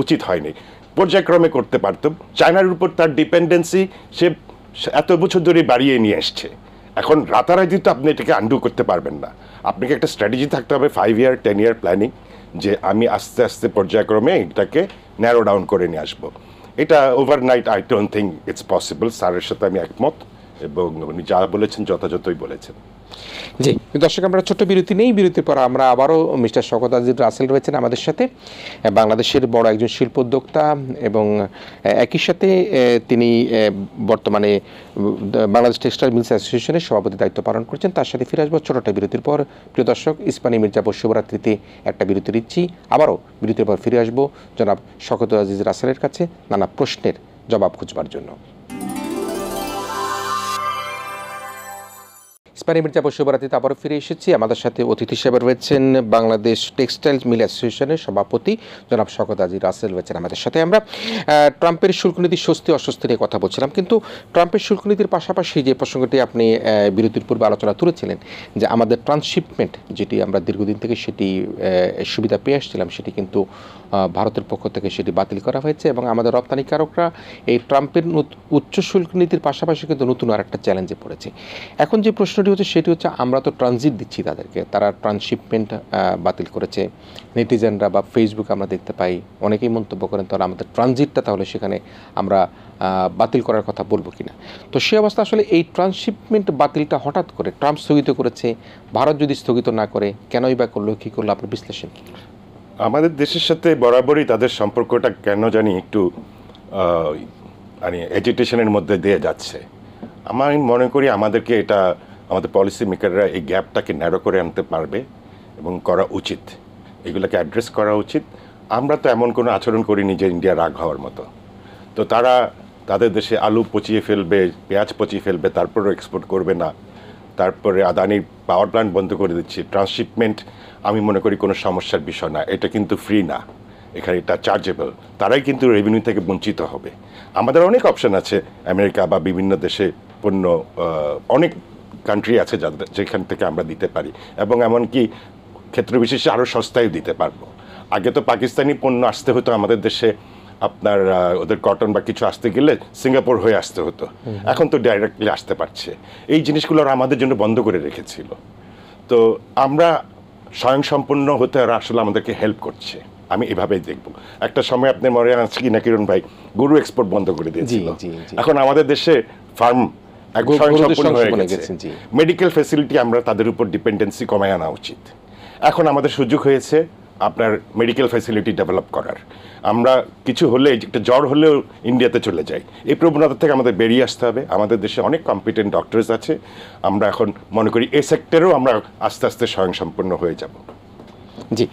উচিত হয়নি। পর্যায়ক্রমে করতে পারতাম। চায়নার উপর তার ডিপেন্ডেন্সি সে এত বছর ধরে বাড়িয়ে নিয়ে আসছে। এখন রাতারাতি তো আপনি এটাকে আন্ডু করতে পারবেন না। আপনাকে একটা স্ট্র্যাটেজি থাকতে হবে, 5 ইয়ার 10 ইয়ার প্ল্যানিং, যে আমি আস্তে আস্তে পর্যায়ক্রমে এটাকে ন্যারো ডাউন করে নিয়ে আসবো। এটা overnight I don't think it's possible. স্যারের সাথে আমি একমত, এবং উনি যা বলেছেন যথাযথই বলেছেন। জি, দর্শক, আমরা ছোট্ট বিরতি নেই। বিরতির পর আমরা আবারও মিস্টার শওকত আজিজ রাসেল রয়েছেন আমাদের সাথে, বাংলাদেশের বড় একজন শিল্পোদ্যোক্তা, এবং একই সাথে তিনি বর্তমানে বাংলাদেশ টেক্সটাইল মিলস অ্যাসোসিয়েশনের সভাপতি দায়িত্ব পালন করছেন। তার সাথে ফিরে আসবো ছোট্ট বিরতির পর। প্রিয় দর্শক, ইস্পানী মির্জাপুর শুভরাত্রিতে একটা বিরতি দিচ্ছি। আবারও বিরতির পর ফিরে আসবো জনাব শওকত আজিজ রাসেলের কাছে নানা প্রশ্নের জবাব খুঁজবার জন্য। ইস্পানি মির্জা শুভরাত্রিতে আবারও ফিরে এসেছি। আমাদের সাথে অতিথি হিসেবে রয়েছেন বাংলাদেশ টেক্সটাইল মিল অ্যাসোসিয়েশনের সভাপতি জনাব শওকত আজি রাসেল রয়েছেন আমাদের সাথে। আমরা ট্রাম্পের শুল্ক নীতির স্বস্তি অস্বস্তি নিয়ে কথা বলছিলাম, কিন্তু ট্রাম্পের শুল্ক নীতির পাশাপাশি যে প্রসঙ্গটি আপনি বিরতির পূর্বে আলোচনা তুলেছিলেন যে আমাদের ট্রান্সশিপমেন্ট যেটি আমরা দীর্ঘদিন থেকে সেটি সুবিধা পেয়ে আসছিলাম, সেটি কিন্তু ভারতের পক্ষ থেকে সেটি বাতিল করা হয়েছে এবং আমাদের রপ্তানিকারকরা এই ট্রাম্পের উচ্চ শুল্ক নীতির পাশাপাশি কিন্তু নতুন আর একটা চ্যালেঞ্জে পড়েছে। এখন যে প্রশ্নটি হচ্ছে সেটি হচ্ছে আমরা তো ট্রানজিট দিচ্ছি তাদেরকে, তারা ট্রান্সশিপমেন্ট বাতিল করেছে। নেটিজেনরা বা ফেসবুকে আমরা দেখতে পাই অনেকেই মন্তব্য করেন তাহলে আমাদের ট্রানজিটটা তাহলে সেখানে আমরা বাতিল করার কথা বলবো কিনা। তো সে অবস্থা আসলে এই ট্রান্সশিপমেন্ট বাতিলটা হঠাৎ করে ট্রাম্প স্থগিত করেছে, ভারত যদি স্থগিত না করে কেনই বা করলো, কী করলো, আপনার বিশ্লেষণ কী? আমাদের দেশের সাথে বরাবরই তাদের সম্পর্কটা কেন জানি একটু মানে এজিটেশনের মধ্যে দিয়ে যাচ্ছে। আমি মনে করি আমাদেরকে এটা আমাদের পলিসি মেকাররা এই গ্যাপটাকে ন্যারো করে আনতে পারবে এবং করা উচিত, এগুলোকে অ্যাড্রেস করা উচিত। আমরা তো এমন কোনো আচরণ করিনি যে ইন্ডিয়া রাগ হওয়ার মতো। তো তারা তাদের দেশে আলু পচিয়ে ফেলবে, পেঁয়াজ পচিয়ে ফেলবে, তারপরেও এক্সপোর্ট করবে না। তারপরে আদানির পাওয়ার প্ল্যান্ট বন্ধ করে দিচ্ছে। ট্রান্সশিপমেন্ট আমি মনে করি কোনো সমস্যার বিষয় না, এটা কিন্তু ফ্রি না, এখানে এটা চার্জেবল। তারাই কিন্তু রেভিনিউ থেকে বঞ্চিত হবে। আমাদের অনেক অপশন আছে, আমেরিকা বা বিভিন্ন দেশে পণ্য, অনেক কান্ট্রি আছে যেখান থেকে আমরা দিতে পারি এবং এমনকি ক্ষেত্র বিশেষে আরও সস্তায় দিতে পারবো। আগে তো পাকিস্তানি পণ্য আসতে হতো আমাদের দেশে, আপনার ওদের কটন বা কিছু আসতে গেলে সিঙ্গাপুর হয়ে আসতে হতো, এখন তো ডাইরেক্টলি আসতে পারছে। এই জিনিসগুলো আমাদের জন্য বন্ধ করে রেখেছিল। তো আমরা স্বয়ংসম্পূর্ণ হতে আর আসলে আমাদেরকে হেল্প করছে, আমি এভাবেই দেখব। একটা সময় আপনার মনে আছে কি না কিরণ ভাই, গরু এক্সপোর্ট বন্ধ করে দিয়েছিল। এখন আমাদের দেশে ফার্ম স্বয়ংসম্পূর্ণ হয়ে গেছে। মেডিকেল ফ্যাসিলিটি আমরা তাদের উপর ডিপেন্ডেন্সি কমায় আনা উচিত। এখন আমাদের সুযোগ হয়েছে আপনার মেডিকেল ফ্যাসিলিটি ডেভেলপ করার। আমরা কিছু হলে, একটা জ্বর হলেও ইন্ডিয়াতে চলে যাই। এই প্রবণতা থেকে আমাদের বেরিয়ে আসতে হবে। আমাদের দেশে অনেক কম্পিটেন্ট ডক্টরস আছে। আমরা এখন মনে করি এই সেক্টরেও আমরা আস্তে আস্তে স্বয়ংসম্পূর্ণ হয়ে যাব। জি,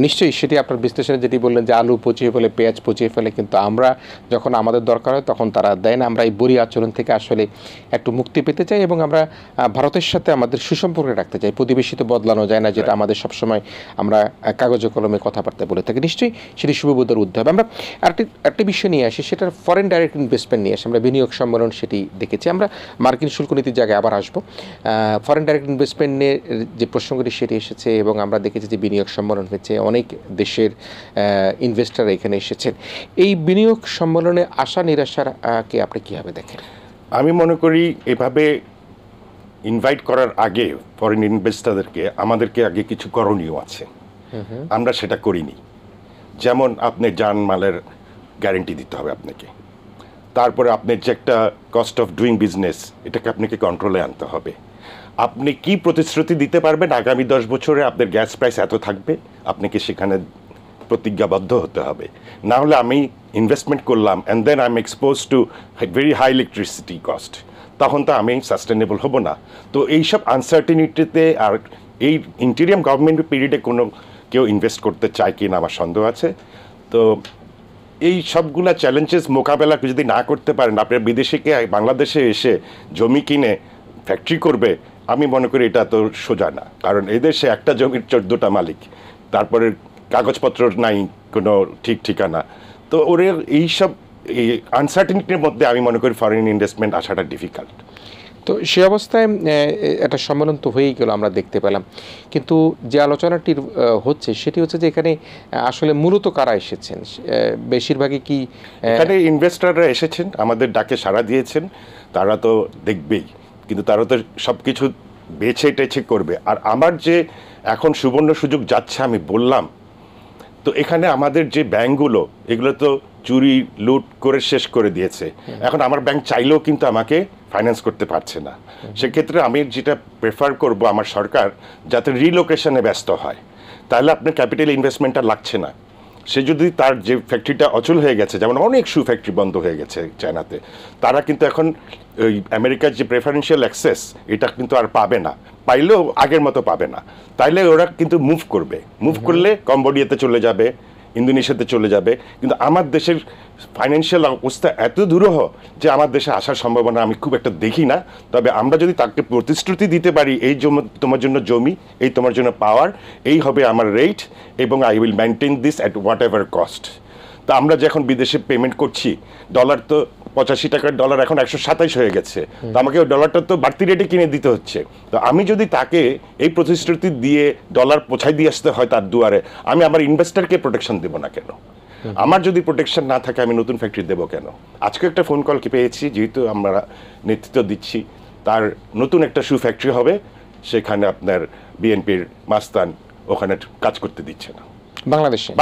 নিশ্চয়ই সেটি আপনার বিশ্লেষণে যেটি বললেন যে আলু পচিয়ে ফেলে, পেঁয়াজ পচিয়ে ফেলে, কিন্তু আমরা যখন আমাদের দরকার হয় তখন তারা দেয় না। আমরা এই বড়ি আচরণ থেকে আসলে একটু মুক্তি পেতে চাই এবং আমরা ভারতের সাথে আমাদের সুসম্পর্ক রাখতে চাই। প্রতিবেশী তো বদলানো যায় না, যেটা আমাদের সবসময় আমরা কাগজে কলমে কথাবার্তা বলে থাকি। নিশ্চয়ই সেটি শুভবোধের উদ্যোগ। আমরা আরেকটি বিষয় নিয়ে আসি, সেটা ফরেন ডাইরেক্ট ইনভেস্টমেন্ট নিয়ে আসি। আমরা বিনিয়োগ সম্মেলন সেটি দেখেছি। আমরা মার্কিন শুল্ক নীতির জায়গায় আবার আসবো। ফরেন ডাইরেক্ট ইনভেস্টমেন্টের যে প্রসঙ্গটি সেটি এসেছে এবং আমরা দেখেছি যে বিনিয়োগ সম্মেলন হয়েছে, অনেক দেশের ইনভেস্টর এখানে এসেছেন। এই বিনিয়োগ সম্মেলনে আশা নিরাশাকে আপনি কীভাবে দেখেন? আমি মনে করি এভাবে ইনভাইট করার আগে ফরেন ইনভেস্টরদেরকে আমাদেরকে আগে কিছু করণীয় আছে, আমরা সেটা করিনি। যেমন আপনি জানমালের গ্যারেন্টি দিতে হবে আপনাকে, তারপরে আপনার যে একটা কস্ট অফ ডুইং বিজনেস এটাকে আপনাকে কন্ট্রোলে আনতে হবে। আপনি কি প্রতিশ্রুতি দিতে পারবেন আগামী 10 বছরে আপনার গ্যাস প্রাইস এত থাকবে, আপনাকে সেখানে প্রতিজ্ঞাবদ্ধ হতে হবে। না হলে আমি ইনভেস্টমেন্ট করলাম and then I am expose to very high electricity cost, তখন তো আমি সাস্টেনেবল হব না। তো এইসব আনসার্টিনিটিতে আর এই ইন্টেরিয়াম গভর্নমেন্ট পিরিয়ডে কোনো কেউ ইনভেস্ট করতে চায় কি না আমার সন্দেহ আছে। তো এই সবগুলা চ্যালেঞ্জেস মোকাবেলা যদি না করতে পারেন, আপনার বিদেশিকে বাংলাদেশে এসে জমি কিনে ফ্যাক্টরি করবে, আমি মনে করি এটা তো সোজা না। কারণ এই দেশে একটা জমির 14টা মালিক, তারপরে কাগজপত্র নাই কোনো ঠিক ঠিকানা। তো ওদের এইসব এই আনসার্টেনিটির মধ্যে আমি মনে করি ফরেন ইনভেস্টমেন্ট আসাটা ডিফিকাল্ট। তো সে অবস্থায় একটা সম্মেলন তো হয়েই গেল, আমরা দেখতে পেলাম, কিন্তু যে আলোচনাটি হচ্ছে সেটি হচ্ছে যে এখানে আসলে মূলত কারা এসেছেন, বেশিরভাগই কি এখানে ইনভেস্টররা এসেছেন, আমাদের ডাকে সাড়া দিয়েছেন, তারা তো দেখবেই, কিন্তু তারা তো সব কিছু বেছে টেছে করবে। আর আমার যে এখন সুবর্ণ সুযোগ যাচ্ছে আমি বললাম, তো এখানে আমাদের যে ব্যাংকগুলো এগুলো তো চুরি লুট করে শেষ করে দিয়েছে। এখন আমার ব্যাংক চাইলেও কিন্তু আমাকে ফাইন্যান্স করতে পারছে না। সেক্ষেত্রে আমি যেটা প্রেফার করব আমার সরকার যাতে রিলোকেশনে ব্যস্ত হয়, তাহলে আপনার ক্যাপিটাল ইনভেস্টমেন্টটা লাগছে না। সে যদি তার যে ফ্যাক্টরিটা অচল হয়ে গেছে, যেমন অনেক শু ফ্যাক্টরি বন্ধ হয়ে গেছে চায়নাতে, তারা কিন্তু এখন ওই আমেরিকার যে প্রেফারেন্সিয়াল অ্যাক্সেস এটা কিন্তু আর পাবে না, পাইলেও আগের মতো পাবে না। তাইলে ওরা কিন্তু মুভ করবে, মুভ করলে কম্বোডিয়াতে চলে যাবে, ইন্দোনেশিয়াতে চলে যাবে, কিন্তু আমার দেশের ফাইন্যান্সিয়াল অবস্থা এত দুরূহ যে আমার দেশে আসার সম্ভাবনা আমি খুব একটা দেখি না। তবে আমরা যদি তাকে প্রতিশ্রুতি দিতে পারি এই তোমার জন্য জমি, এই তোমার জন্য পাওয়ার, এই হবে আমার রেট, এবং I will maintain this at what ever cost. তা আমরা যখন বিদেশে পেমেন্ট করছি, ডলার তো 85 টাকার ডলার এখন 127 হয়ে গেছে, তো আমাকে ওই ডলারটা তো বাড়তি রেটে কিনে দিতে হচ্ছে। তো আমি যদি তাকে এই প্রতিশ্রুতি দিয়ে ডলার পৌঁছাই দিয়ে আসতে হয় তার দুয়ারে, আমি আমার ইনভেস্টারকে প্রোটেকশন দেবো না কেন? আমার যদি প্রোটেকশন না থাকে আমি নতুন ফ্যাক্টরি দেবো কেন? আজকে একটা ফোন কল পেয়েছি, যেহেতু আমরা নেতৃত্ব দিচ্ছি, তার নতুন একটা শু ফ্যাক্টরি হবে, সেখানে আপনার বিএনপির মাস্তান ওখানে কাজ করতে দিচ্ছে না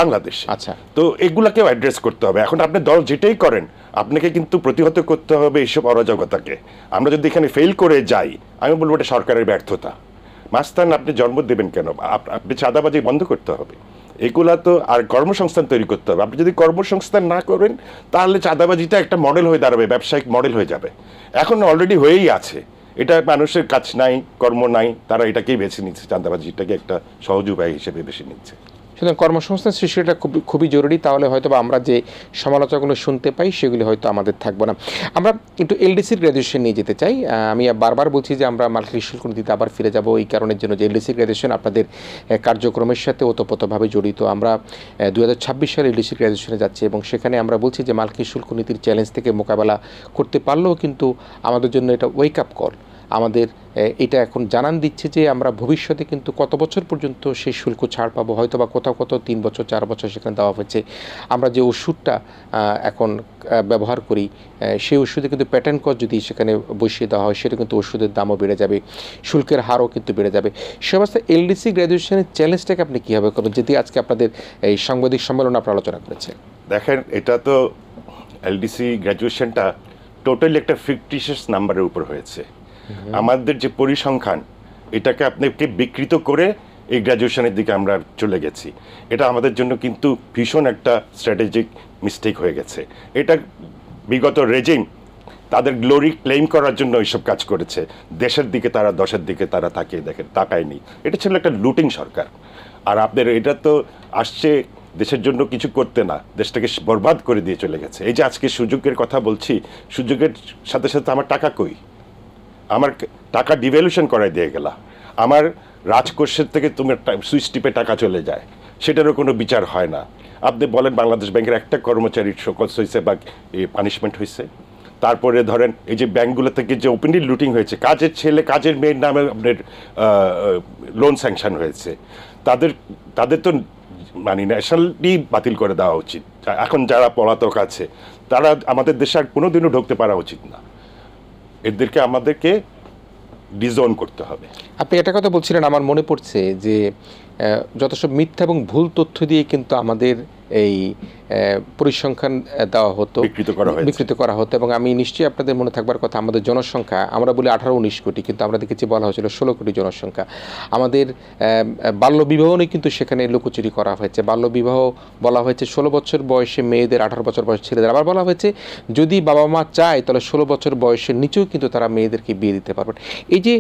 বাংলাদেশে। আচ্ছা, তো এগুলাকেও অ্যাড্রেস করতে হবে। এখন আপনি দল যেটাই করেন, আপনাকে কিন্তু প্রতিহত করতে হবে এইসব অরাজকতাকে। আমরা যদি এখানে ফেল করে যাই, আমি বলবো এটা সরকারের ব্যর্থতা। মাস্তান আপনি জন্ম দেবেন কেন? আপনি চাঁদাবাজি বন্ধ করতে হবে, এগুলা তো। আর কর্মসংস্থান তৈরি করতে হবে। আপনি যদি কর্মসংস্থান না করেন, তাহলে চাঁদাবাজিটা একটা মডেল হয়ে দাঁড়াবে, ব্যবসায়িক মডেল হয়ে যাবে। এখন অলরেডি হয়েই আছে। এটা মানুষের কাজ নাই, কর্ম নাই, তারা এটাকেই বেছে নিচ্ছে, চাঁদাবাজিটাকে একটা সহজ উপায় হিসেবে বেছে নিচ্ছে। সুতরাং কর্মসংস্থান সৃষ্টিটা খুবই জরুরি, তাহলে হয়তো বা আমরা যে সমালোচনাগুলো শুনতে পাই সেগুলি হয়তো আমাদের থাকবে না। আমরা একটু এলডিসির গ্র্যাজুয়েশন নিয়ে যেতে চাই। আমি বারবার বলছি যে আমরা মার্কিন শুল্ক নীতিতে আবার ফিরে যাব এই কারণের জন্য যে এলডিসি গ্র্যাজুয়েশন আপনাদের কার্যক্রমের সাথে ওতপ্রোতভাবে জড়িত। আমরা 2026 সালে এলডিসি গ্র্যাজুয়েশনে যাচ্ছি এবং সেখানে আমরা বলছি যে মার্কিন শুল্ক নীতির চ্যালেঞ্জ থেকে মোকাবেলা করতে পারলেও কিন্তু আমাদের জন্য এটা ওয়েক আপ কল। আমাদের এটা এখন জানান দিচ্ছে যে আমরা ভবিষ্যতে কিন্তু কত বছর পর্যন্ত সেই শুল্ক ছাড় পাবো, হয়তো বা কোথাও 3 বছর 4 বছর সেখানে দেওয়া হয়েছে। আমরা যে ওষুধটা এখন ব্যবহার করি, সেই ওষুধে কিন্তু প্যাটার্ন কস্ট যদি সেখানে বসিয়ে দেওয়া হয়, সেটা কিন্তু ওষুধের দামও বেড়ে যাবে, শুল্কের হারও কিন্তু বেড়ে যাবে। সে অবস্থায় এলডিসি গ্র্যাজুয়েশনের চ্যালেঞ্জটাকে আপনি কীভাবে করেন, যেটি আজকে আপনাদের এই সাংবাদিক সম্মেলনে আপনারা আলোচনা করেছেন? দেখেন, এটা তো এলডিসি গ্র্যাজুয়েশনটা টোটালি একটা ফিকটিশিয়াস নাম্বারের উপর হয়েছে। আমাদের যে পরিসংখ্যান, এটাকে আপনাকে বিকৃত করে এই গ্র্যাজুয়েশনের দিকে আমরা চলে গেছি। এটা আমাদের জন্য কিন্তু ভীষণ একটা স্ট্র্যাটেজিক মিস্টেক হয়ে গেছে। এটা বিগত রেজিম তাদের গ্লোরি ক্লেম করার জন্য এইসব কাজ করেছে। দেশের দিকে তারা, দশের দিকে তারা তাকায়নি। এটা ছিল একটা লুটিং সরকার। আর আপনাদের এটা তো আসছে দেশের জন্য কিছু করতে না, দেশটাকে বরবাদ করে দিয়ে চলে গেছে। এই যে আজকে সুযোগের কথা বলছি, সুযোগের সাথে সাথে আমার টাকা কই? আমার টাকা ডিভ্যালুয়েশন করাই দিয়ে গেলা। আমার রাজকোষের থেকে তোমার সুইচ টিপে টাকা চলে যায়, সেটারও কোনো বিচার হয় না। আপনি বলেন বাংলাদেশ ব্যাংকের একটা কর্মচারীর শোকজ হয়েছে বা পানিশমেন্ট হয়েছে? তারপরে ধরেন এই যে ব্যাংকগুলো থেকে যে ওপেনলি লুটিং হয়েছে, কাজের ছেলে কাজের মেয়ের নামে আপনার লোন স্যাংশন হয়েছে, তাদের তো মানে ন্যাশনালি বাতিল করে দেওয়া উচিত। এখন যারা পলাতক আছে তারা আমাদের দেশে আর কোনোদিনও ঢুকতে পারা উচিত না। এদেরকে আমাদেরকে ডিজোন করতে হবে। আপনি একটা কথা বলছিলেন, আমার মনে পড়ছে যে যত সব মিথ্যা এবং ভুল তথ্য দিয়ে কিন্তু আমাদের এই পরিসংখ্যান দেওয়া হতো, বিকৃত করা হতো। এবং আমি নিশ্চয়ই আপনাদের মনে থাকবার কথা, আমাদের জনসংখ্যা আমরা বলি 18-19 কোটি, কিন্তু আমরা দেখেছি বলা হয়েছিল 16 কোটি জনসংখ্যা। আমাদের বাল্যবিবাহ নিয়ে কিন্তু সেখানে লুকোচুরি করা হয়েছে। বাল্যবিবাহ বলা হয়েছে 16 বছর বয়সে মেয়েদের, 18 বছর বয়সে ছেলেদের। আবার বলা হয়েছে যদি বাবা মা চায় তাহলে 16 বছর বয়সের নিচেও কিন্তু তারা মেয়েদেরকে বিয়ে দিতে পারবেন। এই যে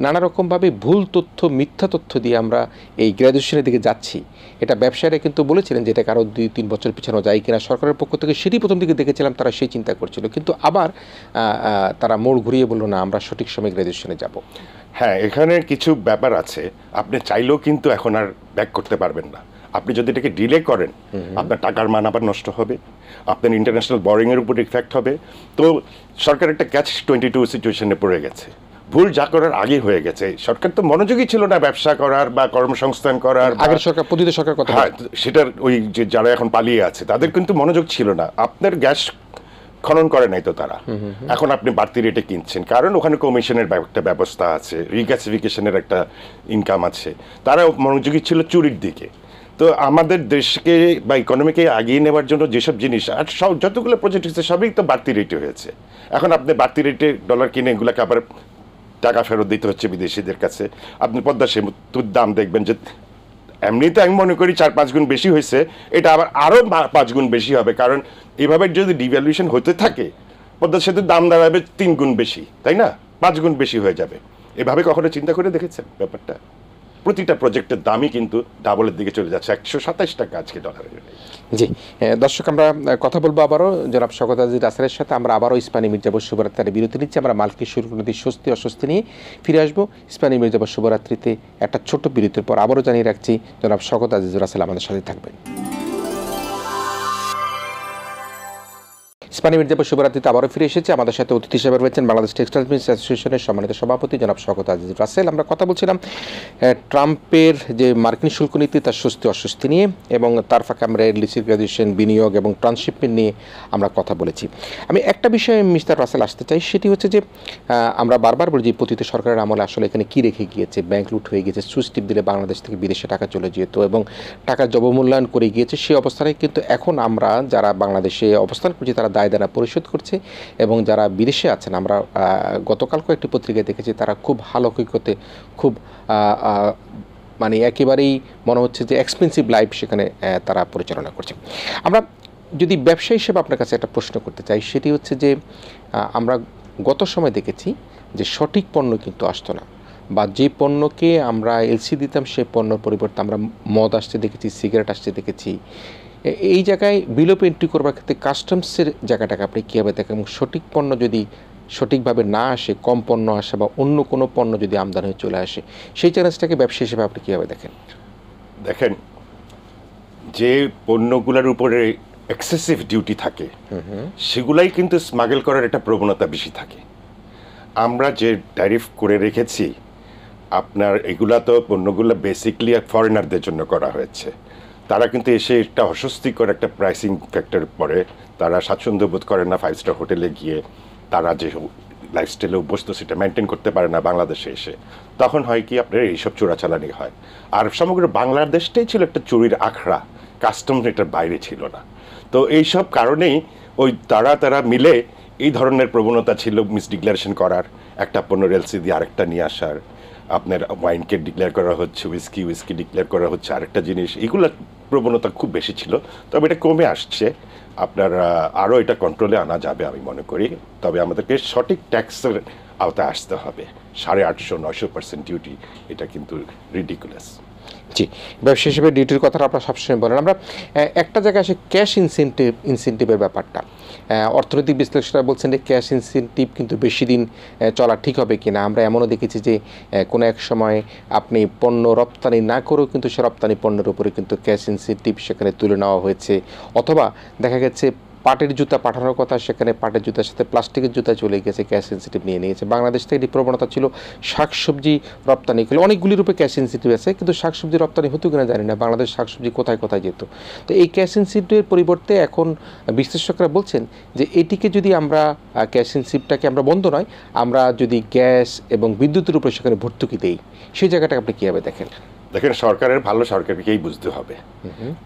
নানা রকমভাবে ভুল তথ্য, মিথ্যা তথ্য দিয়ে আমরা এই গ্র্যাজুয়েশনের দিকে যাচ্ছি, এটা ব্যবসায়ীরা কিন্তু বলেছিলেন যে এটাকে আরও 2-3 বছর পিছানো যায় কিনা। সরকারের পক্ষ থেকে সেটি প্রথম দিকে দেখেছিলাম তারা সেই চিন্তা করছিল, কিন্তু আবার তারা মোড় ঘুরিয়ে বললো না, আমরা সঠিক সময় গ্র্যাজুয়েশনে যাব। হ্যাঁ, এখানে কিছু ব্যাপার আছে, আপনি চাইলেও কিন্তু এখন আর ব্যাক করতে পারবেন না। আপনি যদি এটাকে ডিলে করেন, আপনার টাকার মান আবার নষ্ট হবে, আপনার ইন্টারন্যাশনাল বরিংয়ের উপর ইফেক্ট হবে। তো সরকার একটা catch-22 সিচুয়েশনে পড়ে গেছে। ভুল যা করার আগে হয়ে গেছে। সরকার তো মনোযোগী ছিল না ব্যবসা করার বা কর্মসংস্থান করার। আগের সরকার, প্রতিটি সরকার কথা, হ্যাঁ, সেটার ওই যে যারা এখন পালিয়ে আছে তাদের কিন্তু মনোযোগ ছিল না। আপনার গ্যাস খনন করে নাই তো তারা, এখন আপনি বাড়তি রেটে কিনছেন, কারণ ওখানে কমিশনের একটা ব্যবস্থা আছে, রিগ্যাসিফিকেশনের একটা ইনকাম আছে। তারা মনোযোগী ছিল চুরির দিকে। তো আমাদের দেশকে বা ইকোনমিকে আগিয়ে নেওয়ার জন্য যেসব জিনিস আর সব যতগুলো প্রজেক্ট হচ্ছে সবই তো বাড়তি রেটে হয়েছে। এখন আপনি বাড়তি রেটে ডলার কিনে এগুলোকে আবার টাকা ফেরত দিতে হচ্ছে বিদেশিদের কাছে। আপনি পদ্মা সেতুর দাম দেখবেন যে এমনিতে আমি মনে করি 4-5 গুণ বেশি হয়েছে, এটা আরও 5 গুণ বেশি হবে, কারণ এভাবে যদি ডিভ্যালুয়েশন হতে থাকে পদ্মা সেতুর দাম দাঁড়াবে 3 গুণ বেশি, তাই না? 5 গুণ বেশি হয়ে যাবে। এভাবে কখনো চিন্তা করে দেখেছেন ব্যাপারটা? প্রতিটা প্রজেক্টের দামই কিন্তু ডাবলের দিকে চলে যাচ্ছে, 127 টাকা আজকে ডলারের। জি দর্শক, আমরা কথা বলবো আবারও জনাব শওকত আজিজ রাসেলের সাথে। আমরা আবারও ইস্পানি মির্জাপুর শুভরাত্রির বিরতি নিচ্ছি। আমরা মার্কিন শুল্কনীতির স্বস্তি অস্বস্তি নিয়ে ফিরে আসবো ইস্পানি মির্জাপুর শুভরাত্রিতে একটা ছোট্ট বিরতির পর। আবারও জানিয়ে রাখছি জনাব শওকত আজিজ রাসেল আমাদের সাথে থাকবেন। ইস্পানি মির্জাপুর শুভরাত্রিতে আবারও ফিরে এসেছে। আমাদের সাথে অতিথি হিসেবে রয়েছেন বাংলাদেশ টেক্সটাইল মিলস অ্যাসোসিয়েশনের সম্মানিত সভাপতি জনাব শওকত আজিজ রাসেল। আমরা কথা বলছিলাম ট্রাম্পের যে মার্কিন শুল্ক নীতি তার স্বস্তি অস্বস্তি নিয়ে, এবং তার ফাঁকে আমরা লিসিগ্রাজুয়েশন, বিনিয়োগ এবং ট্রান্সশিপমেন্ট নিয়ে আমরা কথা বলেছি। আমি একটা বিষয়ে মিস্টার রাসেল আসতে চাই, সেটি হচ্ছে যে আমরা বারবার বলি যে পতিত সরকারের আমলে আসলে এখানে কী রেখে গিয়েছে, ব্যাংক লুট হয়ে গিয়েছে, সুইচ টিপ দিলে বাংলাদেশ থেকে বিদেশে টাকা চলে যেত এবং টাকার জবমূল্যায়ন করে গিয়েছে। সেই অবস্থায় কিন্তু এখন আমরা যারা বাংলাদেশে অবস্থান করছি তারা দায় দেনা পরিশোধ করছে, এবং যারা বিদেশে আছেন আমরা গতকাল কয়েকটি পত্রিকায় দেখেছি তারা খুব ভালো ঐক্যতে খুব মানে একেবারেই মনে হচ্ছে যে এক্সপেন্সিভ লাইফ সেখানে তারা পরিচালনা করছে। আমরা যদি ব্যবসা হিসেবে আপনার কাছে একটা প্রশ্ন করতে চাই, সেটি হচ্ছে যে আমরা গত সময় দেখেছি যে সঠিক পণ্য কিন্তু আসতো না, বা যে পণ্যকে আমরা এলসি দিতাম সেই পণ্যর পরিবর্তে আমরা মদ আসতে দেখেছি, সিগারেট আসতে দেখেছি। এই জায়গায় বিল অফ এন্ট্রি করবার ক্ষেত্রে কাস্টমসের জায়গাটাকে আপনি কীভাবে দেখেন, এবং সঠিক পণ্য যদি সঠিকভাবে না আসে, কম পণ্য আসে বা অন্য কোনো পণ্য যদি আমদানি হয়ে চলে আসে, সেই চ্যালেঞ্জটাকে ব্যবসা হিসেবে আপনি কীভাবে দেখেন? দেখেন, যে পণ্যগুলোর উপরে এক্সেসিভ ডিউটি থাকে সেগুলাই কিন্তু স্মাগল করার একটা প্রবণতা বেশি থাকে। আমরা যে ট্যারিফ করে রেখেছি আপনার, এগুলা তো পণ্যগুলো বেসিকলি ফরেনারদের জন্য করা হয়েছে। তারা কিন্তু এসে একটা অস্বস্তিকর একটা প্রাইসিং ফ্যাক্টর পরে তারা স্বাচ্ছন্দ্য বোধ করে না। 5 স্টার হোটেলে গিয়ে তারা যে লাইফস্টাইলে অভ্যস্ত সেটা মেনটেন করতে পারে না বাংলাদেশে এসে। তখন হয় কি আপনার এইসব চোরাচালানি হয়। আর সমগ্র বাংলাদেশটাই ছিল একটা চুরির আখড়া, কাস্টম এটার বাইরে ছিল না। তো এইসব কারণেই ওই তারা মিলে এই ধরনের প্রবণতা ছিল মিসডিক্লারেশন করার, একটা পণ্যের এলসি দিয়ে আরেকটা নিয়ে আসার, আপনার ওয়াইনকে ডিক্লেয়ার করা হচ্ছে, উইস্কি ডিক্লেয়ার করা হচ্ছে আরেকটা জিনিস। এইগুলো প্রবণতা খুব বেশি ছিল, তবে এটা কমে আসছে। আপনার আরও এটা কন্ট্রোলে আনা যাবে আমি মনে করি। তবে আমাদেরকে সঠিক ট্যাক্সের আওতায় আসতে হবে। 850-900% ডিউটি, এটা কিন্তু রিডিকুলাস। জি, ব্যবসা হিসেবে ডিউটির কথাটা আপনারা সবসময় বলেন। আমরা একটা জায়গায় আসে ক্যাশ ইনসেন্টিভের ব্যাপারটা। অর্থনৈতিক বিশ্লেষকরা বলছেন যে ক্যাশ ইনসেন্টিভ কিন্তু বেশি দিন চলা ঠিক হবে কিনা। আমরা এমনও দেখেছি যে কোনো এক সময় আপনি পণ্য রপ্তানি না করেও কিন্তু সে রপ্তানি পণ্যের উপরে কিন্তু ক্যাশ ইনসেন্টিভ সেখানে তুলে নেওয়া হয়েছে, অথবা দেখা গেছে পাটের জুতা পাঠানোর কথা, সেখানে পাটের জুতার সাথে প্লাস্টিকের জুতা চলে গেছে, ক্যাশ ইনসেন্টিভ নিয়ে নিয়েছে। বাংলাদেশ থেকে এটি প্রবণতা ছিল শাকসবজি রপ্তানি করলে অনেকগুলি রূপে ক্যাশ ইনসেন্টিভ আছে, কিন্তু শাকসবজি রপ্তানি হতো কিনা জানি না, বাংলাদেশ শাকসবজি কোথায় কোথায় যেত। তো এই ক্যাশ ইনসেন্টিভের পরিবর্তে এখন বিশ্লেষকরা বলছেন যে এটিকে যদি আমরা ক্যাশ ইনসেন্টিভটাকে আমরা বন্ধ নয়, আমরা যদি গ্যাস এবং বিদ্যুতের উপরে সেখানে ভর্তুকি দেই, সেই জায়গাটাকে আপনি কীভাবে দেখেন? দেখেন, সরকারের ভালো সরকারকেই বুঝতে হবে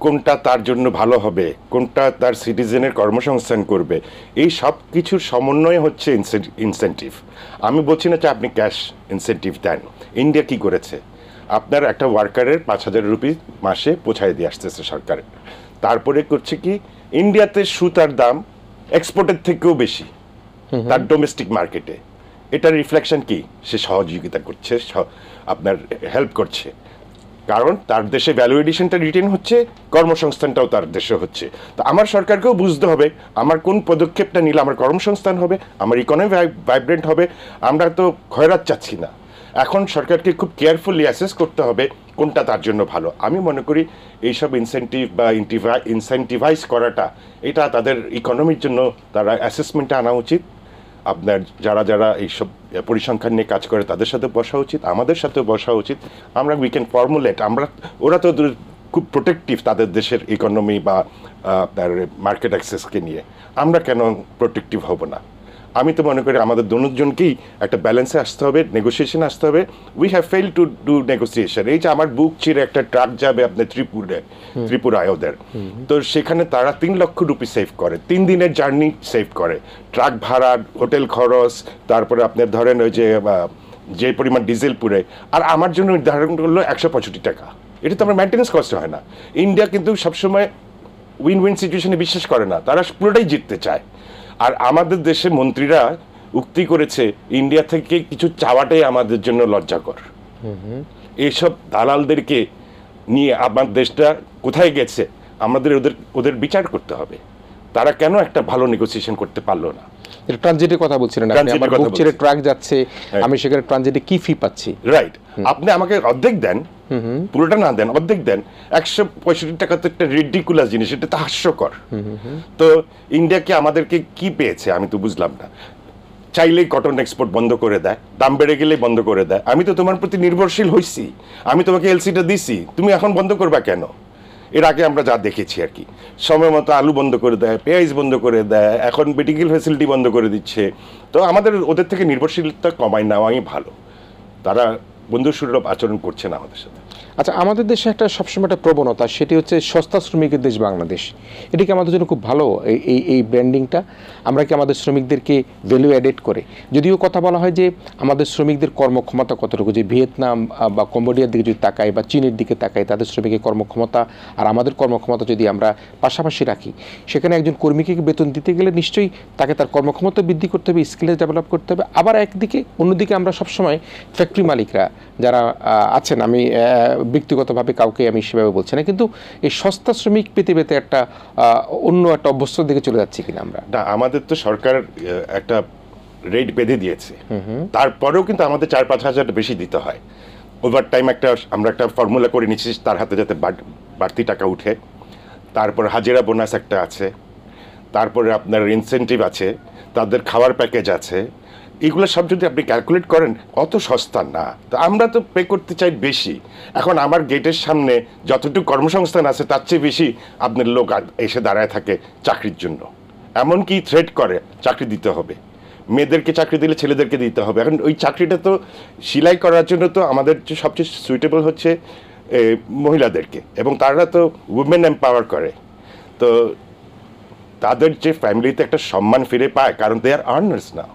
কোনটা তার জন্য ভালো হবে, কোনটা তার সিটিজেনের কর্মসংস্থান করবে। এই সব কিছুর সমন্বয় হচ্ছে ইনসেন্টিভ। আমি বলছি না যে আপনি ক্যাশ ইনসেন্টিভ দেন। ইন্ডিয়া কি করেছে, আপনার একটা ওয়ার্কারের 5,000 রুপি মাসে পৌঁছায় দিয়ে আসতেছে সরকার। তারপরে করছে কি, ইন্ডিয়াতে সুতার দাম এক্সপোর্টের থেকেও বেশি তার ডোমেস্টিক মার্কেটে। এটার রিফ্লেকশন কি, সে সহযোগিতা করছে, আপনার হেল্প করছে, কারণ তার দেশে ভ্যালু এডিশনটা রিটেন হচ্ছে, কর্মসংস্থানটাও তার দেশে হচ্ছে। তো আমার সরকারকেও বুঝতে হবে আমার কোন পদক্ষেপটা নিলে আমার কর্মসংস্থান হবে, আমার ইকোনমি ভাইব্রেন্ট হবে। আমরা তো খয়রাত চাচ্ছি না। এখন সরকারকে খুব কেয়ারফুলি অ্যাসেস করতে হবে কোনটা তার জন্য ভালো। আমি মনে করি এইসব ইনসেন্টিভ বা ইনসেন্টিভাইজ করাটা, এটা তাদের ইকোনমির জন্য তারা অ্যাসেসমেন্টে আনা উচিত। আপনার যারা এইসব পরিসংখ্যান নিয়ে কাজ করে তাদের সাথে বসা উচিত, আমাদের সাথেও বসা উচিত। আমরা উই ক্যান ফর্মুলেট, ওরা তো খুব প্রোটেক্টিভ তাদের দেশের ইকোনমি বা আপনার মার্কেট অ্যাক্সেসকে নিয়ে, আমরা কেন প্রোটেক্টিভ হব না? আমি তো মনে করি আমাদের দুজনকেই একটা ব্যালেন্সে আসতে হবে, নেগোসিয়েশন আসতে হবে। We have fail to do negotiation. এই যে আমার বুক চিরে একটা ট্রাক যাবে আপনার ত্রিপুরায় ওদের, তো সেখানে তারা 3 লক্ষ রুপি সেভ করে, 3 দিনের জার্নি সেভ করে, ট্রাক ভাড়া, হোটেল খরচ, তারপরে আপনার ধরেন ওই যে পরিমাণ ডিজেল পুরে, আর আমার জন্য নির্ধারণ করলো 165 টাকা। এটা তো আমার মেনটেন্যান্স কষ্ট হয় না। ইন্ডিয়া কিন্তু সবসময় উইন উইন সিচুয়েশনে বিশ্বাস করে না, তারা পুরোটাই জিততে চায়। আর আমাদের দেশে মন্ত্রীরা উক্তি করেছে ইন্ডিয়া থেকে কিছু চাওয়াটাই আমাদের জন্য লজ্জাকর। এইসব দালালদেরকে নিয়ে আমার দেশটা কোথায় গেছে আমাদের ওদের বিচার করতে হবে। তারা কেন একটা ভালো নেগোসিয়েশন করতে পারলো না? এটা ট্রানজিটের কথা বলছিলেন আপনি, আমার বুক ছেড়ে ট্রাক যাচ্ছে, আমি সেখানে ট্রানজিটে কি ফি পাচ্ছি? রাইট, আপনি আমাকে অর্ধেক দেন, পুরোটা না দেন, অর্ধেক দেন। 165 টাকা তো একটা রিডিকুলাস জিনিস, এটা তো হাস্যকর। তো ইন্ডিয়াকে আমাদেরকে কি পেয়েছে আমি তো বুঝলাম না। চাইলেই কটন এক্সপোর্ট বন্ধ করে দেয়, দাম বেড়ে গেলেই বন্ধ করে দেয়। আমি তো তোমার প্রতি নির্ভরশীল হইছি, আমি তোমাকে এলসিটা দিছি, তুমি এখন বন্ধ করবা কেন? এর আগে আমরা যা দেখেছি আর কি, সময় মতো আলু বন্ধ করে দেয়, পেঁয়াজ বন্ধ করে দেয়, এখন মেডিকেল ফ্যাসিলিটি বন্ধ করে দিচ্ছে। তো আমাদের ওদের থেকে নির্ভরশীলতা কমায় নেওয়াই ভালো। তারা বন্ধুসুলভ আচরণ করছে না আমাদের সাথে। আচ্ছা, আমাদের দেশে একটা সবসময় একটা প্রবণতা, সেটি হচ্ছে সস্তা শ্রমিকের দেশ বাংলাদেশ। এটি কি আমাদের জন্য খুব ভালো এই ব্র্যান্ডিংটা? আমরা কি আমাদের শ্রমিকদেরকে ভ্যালু অ্যাডেড করে, যদিও কথা বলা হয় যে আমাদের শ্রমিকদের কর্মক্ষমতা কতটুকু, যে ভিয়েতনাম বা কম্বোডিয়ার দিকে যদি তাকাই বা চীনের দিকে তাকাই, তাদের শ্রমিকের কর্মক্ষমতা আর আমাদের কর্মক্ষমতা যদি আমরা পাশাপাশি রাখি, সেখানে একজন কর্মীকে বেতন দিতে গেলে নিশ্চয়ই তাকে তার কর্মক্ষমতা বৃদ্ধি করতে হবে, স্কিল ডেভেলপ করতে হবে। আবার একদিকে অন্যদিকে আমরা সবসময় ফ্যাক্টরি মালিকরা যারা আছেন, আমি ব্যক্তিগতভাবে কাউকে আমি সেভাবে বলছি না, কিন্তু এই সস্তা শ্রমিক পেতে পেতে একটা অন্য একটা অভ্যস্তর দিকে চলে যাচ্ছি কিনা আমরা? না, আমাদের তো সরকার একটা রেট বেঁধে দিয়েছে, তারপরেও কিন্তু আমাদের 4-5 হাজার বেশি দিতে হয়। ওভার টাইম আমরা একটা ফর্মুলা করে নিচ্ছি, তার হাতে যাতে বাড়তি টাকা উঠে। তারপর হাজিরা বোনাস একটা আছে, তারপরে আপনার ইনসেন্টিভ আছে, তাদের খাওয়ার প্যাকেজ আছে। এগুলো সব যদি আপনি ক্যালকুলেট করেন অত সস্তা না। তো আমরা তো পে করতে চাই বেশি। এখন আমার গেটের সামনে যতটুকু কর্মসংস্থান আছে তার চেয়ে বেশি আপনার লোক এসে দাঁড়ায় থাকে চাকরির জন্য, এমনকি থ্রেট করে চাকরি দিতে হবে, মেয়েদেরকে চাকরি দিলে ছেলেদেরকে দিতে হবে। এখন ওই চাকরিটা তো সেলাই করার জন্য তো আমাদের যে সবচেয়ে সুইটেবল হচ্ছে মহিলাদেরকে, এবং তারা তো উইমেন এম্পাওয়ার করে। তো তাদের যে ফ্যামিলিতে একটা সম্মান ফিরে পায়, কারণ দে আর আর্নার্স না।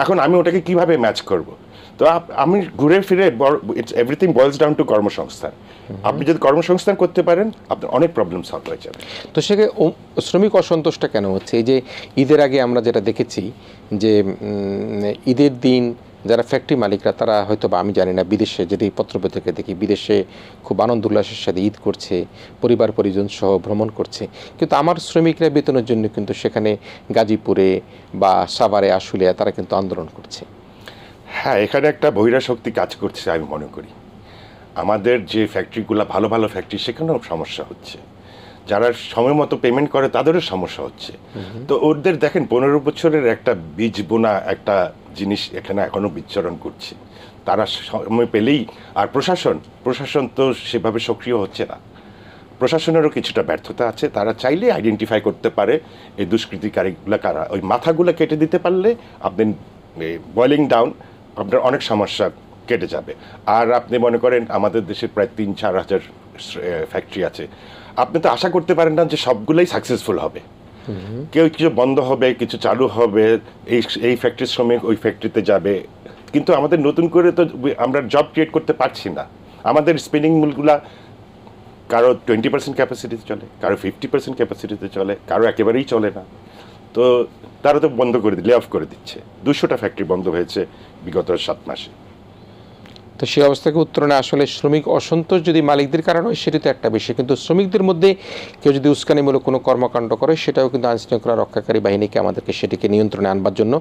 এখন আমি ওটাকে কিভাবে ম্যাচ করব? তো আমি ঘুরে ফিরে এভরিথিং বয়েলস ডাউন টু কর্মসংস্থান। আপনি যদি কর্মসংস্থান করতে পারেন আপনার অনেক প্রবলেম সলভ হয়ে যাবে। তো সেখানে শ্রমিক অসন্তোষটা কেন হচ্ছে? এই যে ঈদের আগে আমরা যেটা দেখেছি যে ঈদের দিন যারা ফ্যাক্টরি মালিকরা তারা হয়তো বা, আমি জানি না, বিদেশে যেটি পত্রপত্রিকা দেখি, বিদেশে খুব আনন্দ উল্লাসের সাথে ঈদ করছে, পরিবার পরিজন সহ ভ্রমণ করছে, কিন্তু আমার শ্রমিকরা বেতনের জন্য কিন্তু সেখানে গাজীপুরে বা সাভারে, আশুলিয়া তারা কিন্তু আন্দোলন করছে। হ্যাঁ, এখানে একটা বহিরা শক্তি কাজ করছে আমি মনে করি। আমাদের যে ফ্যাক্টরিগুলো ভালো ভালো ফ্যাক্টরি, সেখানেও সমস্যা হচ্ছে। যারা সময় মতো পেমেন্ট করে তাদেরও সমস্যা হচ্ছে। তো ওদের দেখেন 15 বছরের একটা বীজ বোনা একটা জিনিস এখানে এখনো বিচরণ করছে। তারা সময় পেলেই, আর প্রশাসন তো সেভাবে সক্রিয় হচ্ছে না। প্রশাসনেরও কিছুটা ব্যর্থতা আছে। তারা চাইলে আইডেন্টিফাই করতে পারে এই দুষ্কৃতিকারীগুলো কারা। ওই মাথাগুলো কেটে দিতে পারলে আপনি বয়েলিং ডাউন আপনার অনেক সমস্যা কেটে যাবে। আর আপনি মনে করেন আমাদের দেশে প্রায় 3-4 হাজার ফ্যাক্টরি আছে, আপনি তো আশা করতে পারেন না যে সবগুলোই সাকসেসফুল হবে। কেউ কিছু বন্ধ হবে, কিছু চালু হবে, এই ফ্যাক্টরির শ্রমিক ওই ফ্যাক্টরিতে যাবে, কিন্তু আমাদের নতুন করে তো আমরা জব ক্রিয়েট করতে পারছি না। আমাদের স্পিনিং মিলগুলা কারো 20% ক্যাপাসিটিতে চলে, কারো 50% ক্যাপাসিটিতে চলে, কারো একেবারেই চলে না। তো তারা তো বন্ধ করে লে অফ করে দিচ্ছে। 200টা ফ্যাক্টরি বন্ধ হয়েছে বিগত 7 মাসে। তো সেই অবস্থাকে উত্তরণে আসলে শ্রমিক অসন্তোষ যদি মালিকদের কারণ হয় সেটি তো একটা বিষয়, কিন্তু শ্রমিকদের মধ্যে কেউ যদি উস্কানিমূলক কোনো কর্মকাণ্ড করে সেটাও কিন্তু আইনশৃঙ্খলা রক্ষাকারী বাহিনীকে আমাদেরকে সেটিকে নিয়ন্ত্রণে আনবার জন্য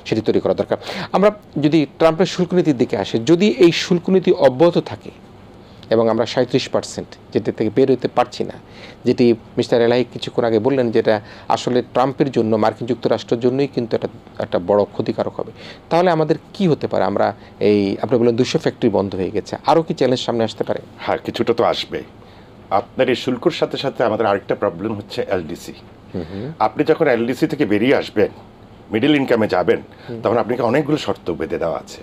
সেটি তৈরি করা দরকার। আমরা যদি ট্রাম্পের শুল্ক নীতির দিকে আসি, যদি এই শুল্ক নীতি অব্যাহত থাকে এবং আমরা 37% যেটা থেকে বের হতে পারছি না, যেটি মিস্টার এলাহি কিছুক্ষণ আগে বললেন, যেটা আসলে ট্রাম্পের জন্য, মার্কিন যুক্তরাষ্ট্রের জন্যই কিন্তু একটা বড় ক্ষতিকারক হবে, তাহলে আমাদের কি হতে পারে? আমরা এই আপনি বললেন 200 ফ্যাক্টরি বন্ধ হয়ে গেছে, আরও কি চ্যালেঞ্জ সামনে আসতে পারে? হ্যাঁ, কিছুটা তো আসবে। আপনার এই শুল্কর সাথে সাথে আমাদের আরেকটা প্রবলেম হচ্ছে এলডিসি। আপনি যখন এলডিসি থেকে বেরিয়ে আসবেন, মিডল ইনকামে যাবেন, তখন আপনাকে অনেকগুলো শর্ত বেঁধে দেওয়া আছে।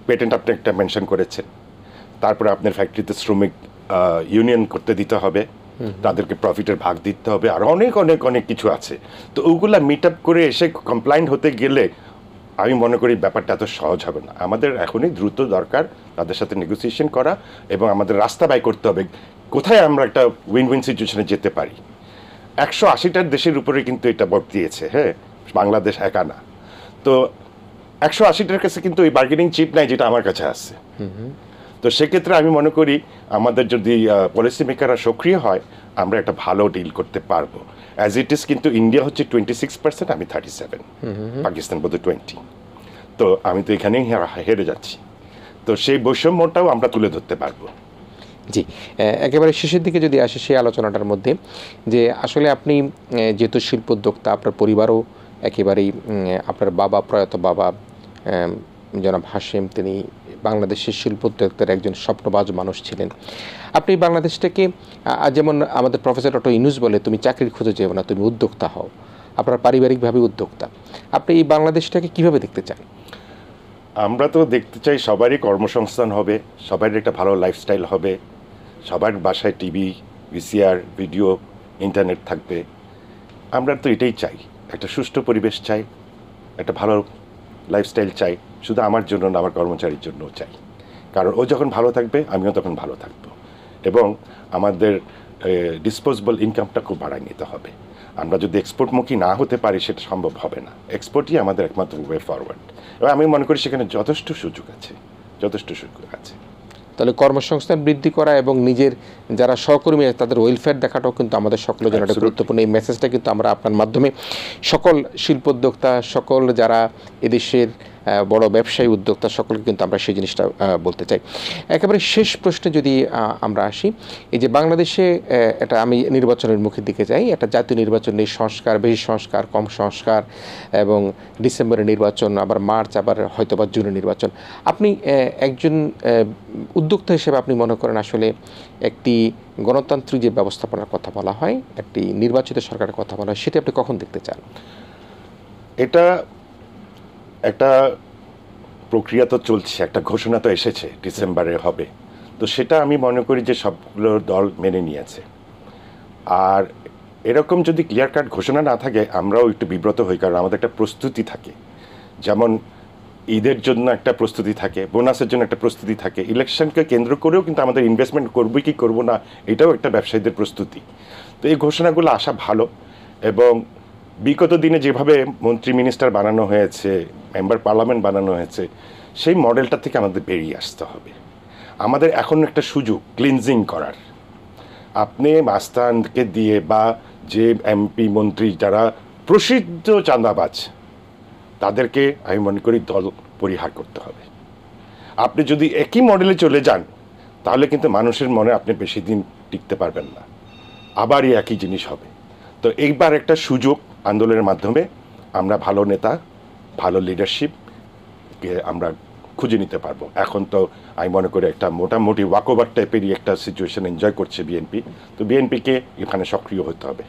পেটেন্ট আপনি একটা মেনশন করেছেন, তারপরে আপনার ফ্যাক্টরিতে শ্রমিক ইউনিয়ন করতে দিতে হবে, তাদেরকে প্রফিটের ভাগ দিতে হবে, আর অনেক অনেক অনেক কিছু আছে। তো ওগুলা মিট আপ করে এসে কমপ্লায়েন্ট হতে গেলে আমি মনে করি ব্যাপারটা এত সহজ হবে না। আমাদের এখনই দ্রুত দরকার তাদের সাথে নেগোসিয়েশন করা, এবং আমাদের রাস্তা বাই করতে হবে কোথায় আমরা একটা উইন উইন সিচুয়েশনে যেতে পারি। 180টা দেশের উপরে কিন্তু এটা বর্তিয়েছে, হ্যাঁ, বাংলাদেশ একা না। তো 180টার কাছে কিন্তু ওই বার্গেনিং চিপ নাই যেটা আমার কাছে আছে। তো সেক্ষেত্রে আমি মনে করি আমাদের যদি পলিসি মেকাররা সক্রিয় হয় আমরা একটা ভালো ডিল করতে পারবো। অ্যাজ ইট ইজ কিন্তু ইন্ডিয়া হচ্ছে 26%, আমি 37, পাকিস্তান বোধহয় 20। তো আমি তো এখানেই হেরে যাচ্ছি। তো সেই বৈষম্যটাও আমরা তুলে ধরতে পারবো। জি, একেবারে শেষের দিকে যদি আসে সেই আলোচনাটার মধ্যে যে আসলে আপনি যেহেতু শিল্পোদ্যোক্তা, আপনার পরিবারও একেবারেই, আপনার বাবা প্রয়াত বাবা জনাব হাশেম, তিনি বাংলাদেশের শিল্পোদ্যোক্তার একজন স্বপ্নবাজ মানুষ ছিলেন। আপনি বাংলাদেশটাকে যেমন আমাদের প্রফেসর ডক্টর ইউনূস বলে, তুমি চাকরির খোঁজে যেও না, তুমি উদ্যোক্তা হও। আপনার পারিবারিকভাবে উদ্যোক্তা, আপনি এই বাংলাদেশটাকে কিভাবে দেখতে চান? আমরা তো দেখতে চাই সবারই কর্মসংস্থান হবে, সবারই একটা ভালো লাইফস্টাইল হবে, সবার বাসায় টিভি, ভিসিআর, ভিডিও, ইন্টারনেট থাকবে। আমরা তো এটাই চাই, একটা সুষ্ঠু পরিবেশ চাই, একটা ভালো লাইফস্টাইল চাই, শুধু আমার জন্য না, আমার কর্মচারীর জন্যও চাই। কারণ ও যখন ভালো থাকবে আমিও তখন ভালো থাকবো। এবং আমাদের ডিসপোজেবল ইনকামটা খুব বাড়ায় নিতে হবে। আমরা যদি এক্সপোর্টমুখী না হতে পারি সেটা সম্ভব হবে না। এক্সপোর্টই আমাদের একমাত্র ওয়ে ফরওয়ার্ড। এবং আমি মনে করি সেখানে যথেষ্ট সুযোগ আছে। তাহলে কর্মসংস্থান বৃদ্ধি করা এবং নিজের যারা সহকর্মী তাদের ওয়েলফেয়ার দেখাটাও কিন্তু আমাদের সকলের জন্য একটা গুরুত্বপূর্ণ। এই মেসেজটা কিন্তু আমরা আপনার মাধ্যমে সকল শিল্পোদ্যোক্তা, সকল যারা এদেশের বড় ব্যবসায়ী উদ্যোক্তা, সকলকে কিন্তু আমরা সেই জিনিসটা বলতে চাই। একেবারে শেষ প্রশ্নে যদি আমরা আসি, এই যে বাংলাদেশে এটা আমি নির্বাচনের মুখের দিকে যাই, একটা জাতীয় নির্বাচন নেই, সংস্কার, বেশি সংস্কার, কম সংস্কার, এবং ডিসেম্বরে নির্বাচন, আবার মার্চ, আবার হয়তোবা জুনে নির্বাচন। আপনি একজন উদ্যোক্তা হিসেবে আপনি মনে করেন আসলে একটি গণতান্ত্রিক যে ব্যবস্থাপনার কথা বলা হয়, একটি নির্বাচিত সরকারের কথা বলা হয়, সেটা আপনি কখন দেখতে চান? এটা একটা প্রক্রিয়া তো চলছে, একটা ঘোষণা তো এসেছে ডিসেম্বরে হবে। তো সেটা আমি মনে করি যে সবগুলো দল মেনে নিয়েছে। আর এরকম যদি ক্লিয়ার কাট ঘোষণা না থাকে আমরাও একটু বিব্রত হই, কারণ আমাদের একটা প্রস্তুতি থাকে। যেমন ঈদের জন্য একটা প্রস্তুতি থাকে, বোনাসের জন্য একটা প্রস্তুতি থাকে, ইলেকশনকে কেন্দ্র করেও কিন্তু আমাদের ইনভেস্টমেন্ট করবো কি করবো না এটাও একটা ব্যবসায়ীদের প্রস্তুতি। তো এই ঘোষণাগুলো আসা ভালো। এবং বিগত দিনে যেভাবে মন্ত্রী মিনিস্টার বানানো হয়েছে, মেম্বার পার্লামেন্ট বানানো হয়েছে, সেই মডেলটা থেকে আমাদের বেরিয়ে আসতে হবে। আমাদের এখন একটা সুযোগ ক্লিনজিং করার। আপনি মাস্তানকে দিয়ে বা যে এমপি মন্ত্রী যারা প্রসিদ্ধ চাঁদাবাজ, তাদেরকে আমি মনে করি দল পরিহার করতে হবে। আপনি যদি একই মডেলে চলে যান তাহলে কিন্তু মানুষের মনে আপনি বেশি দিন টিকতে পারবেন না, আবারই একই জিনিস হবে। তো এইবার একটা সুযোগ, আন্দোলনের মাধ্যমে আমরা ভালো নেতা, ভালো লিডারশিপকে আমরা খুঁজে নিতে পারবো। এখন তো আমি মনে করি একটা মোটামুটি ওয়াকওভার টাইপেরই একটা সিচুয়েশন এনজয় করছে বিএনপি। তো বিএনপিকে এখানে সক্রিয় হতে হবে।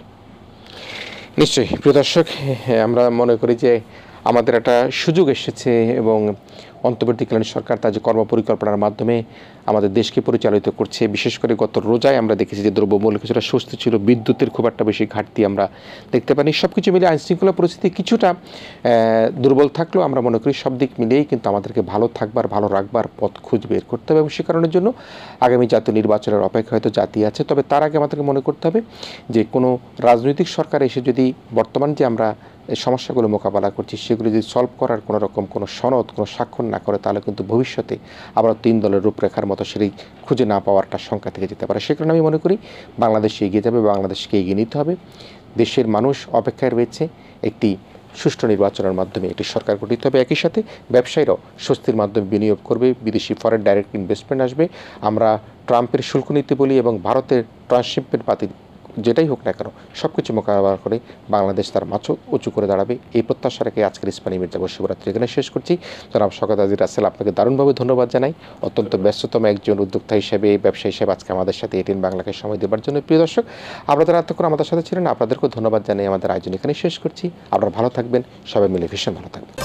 নিশ্চয়ই প্রিয় দর্শক, আমরা মনে করি যে আমাদের একটা সুযোগ এসেছে এবং অন্তর্বর্তীকালীন সরকার তার যে কর্মপরিকল্পনার মাধ্যমে আমাদের দেশকে পরিচালিত করছে। বিশেষ করে গত রোজায় আমরা দেখেছি যে দ্রব্যমূল্য কিছুটা স্বস্তি ছিল, বিদ্যুতের খুব একটা বেশি ঘাটতি আমরা দেখতে পাইনি। সব কিছু মিলে আইনশৃঙ্খলা পরিস্থিতি কিছুটা দুর্বল থাকলেও আমরা মনে করি সব দিক মিলিয়েই কিন্তু আমাদেরকে ভালো থাকবার, ভালো রাখবার পথ খুঁজে বের করতে হবে। এবং সে কারণের জন্য আগামী জাতীয় নির্বাচনের অপেক্ষা হয়তো জাতি আছে। তবে তার আগে আমাদেরকে মনে করতে হবে যে কোনো রাজনৈতিক সরকার এসে যদি বর্তমান যে আমরা সমস্যাগুলো মোকাবেলা করছি সেগুলো যদি সলভ করার কোনো রকম কোনো সনদ, কোনো স্বাক্ষর না করে, তাহলে কিন্তু ভবিষ্যতে আবার 3 দলের রূপরেখার মতো সেটাই খুঁজে না পাওয়ারটা শঙ্কা থেকে যেতে পারে। সে কারণে আমি মনে করি বাংলাদেশ এগিয়ে যাবে, বাংলাদেশকে এগিয়ে নিতে হবে। দেশের মানুষ অপেক্ষায় রয়েছে একটি সুষ্ঠু নির্বাচনের মাধ্যমে একটি সরকার গঠিত হবে। একই সাথে ব্যবসায়ীরাও স্বস্তির মাধ্যমে বিনিয়োগ করবে, বিদেশি ফরেন ডাইরেক্ট ইনভেস্টমেন্ট আসবে। আমরা ট্রাম্পের শুল্ক নীতি বলি এবং ভারতের ট্রান্সশিপমেন্ট বাতিল, যেটাই হোক না কেন সব কিছু মোকাবেলা করে বাংলাদেশ তার মাছ উঁচু করে দাঁড়াবে, এই প্রত্যাশা রেখে আজকের ইস্পানি মির্জা শিবরাত্রি এখানে শেষ করছি। জনাব শওকত আজিজ রাসেল, আপনাকে দারুণভাবে ধন্যবাদ জানাই। অত্যন্ত ব্যস্ততম একজন উদ্যোক্তা হিসেবে, ব্যবসা হিসেবে আজকে আমাদের সাথে এটিএন বাংলাকে সময় দেওয়ার জন্য। প্রিয় দর্শক, আপনারা এতক্ষণ আমাদের সাথে ছিলেন, আপনাদেরকেও ধন্যবাদ জানাই। আমাদের আয়োজন এখানে শেষ করছি। আপনারা ভালো থাকবেন, সবাই মিলে ভীষণ ভালো থাকবেন।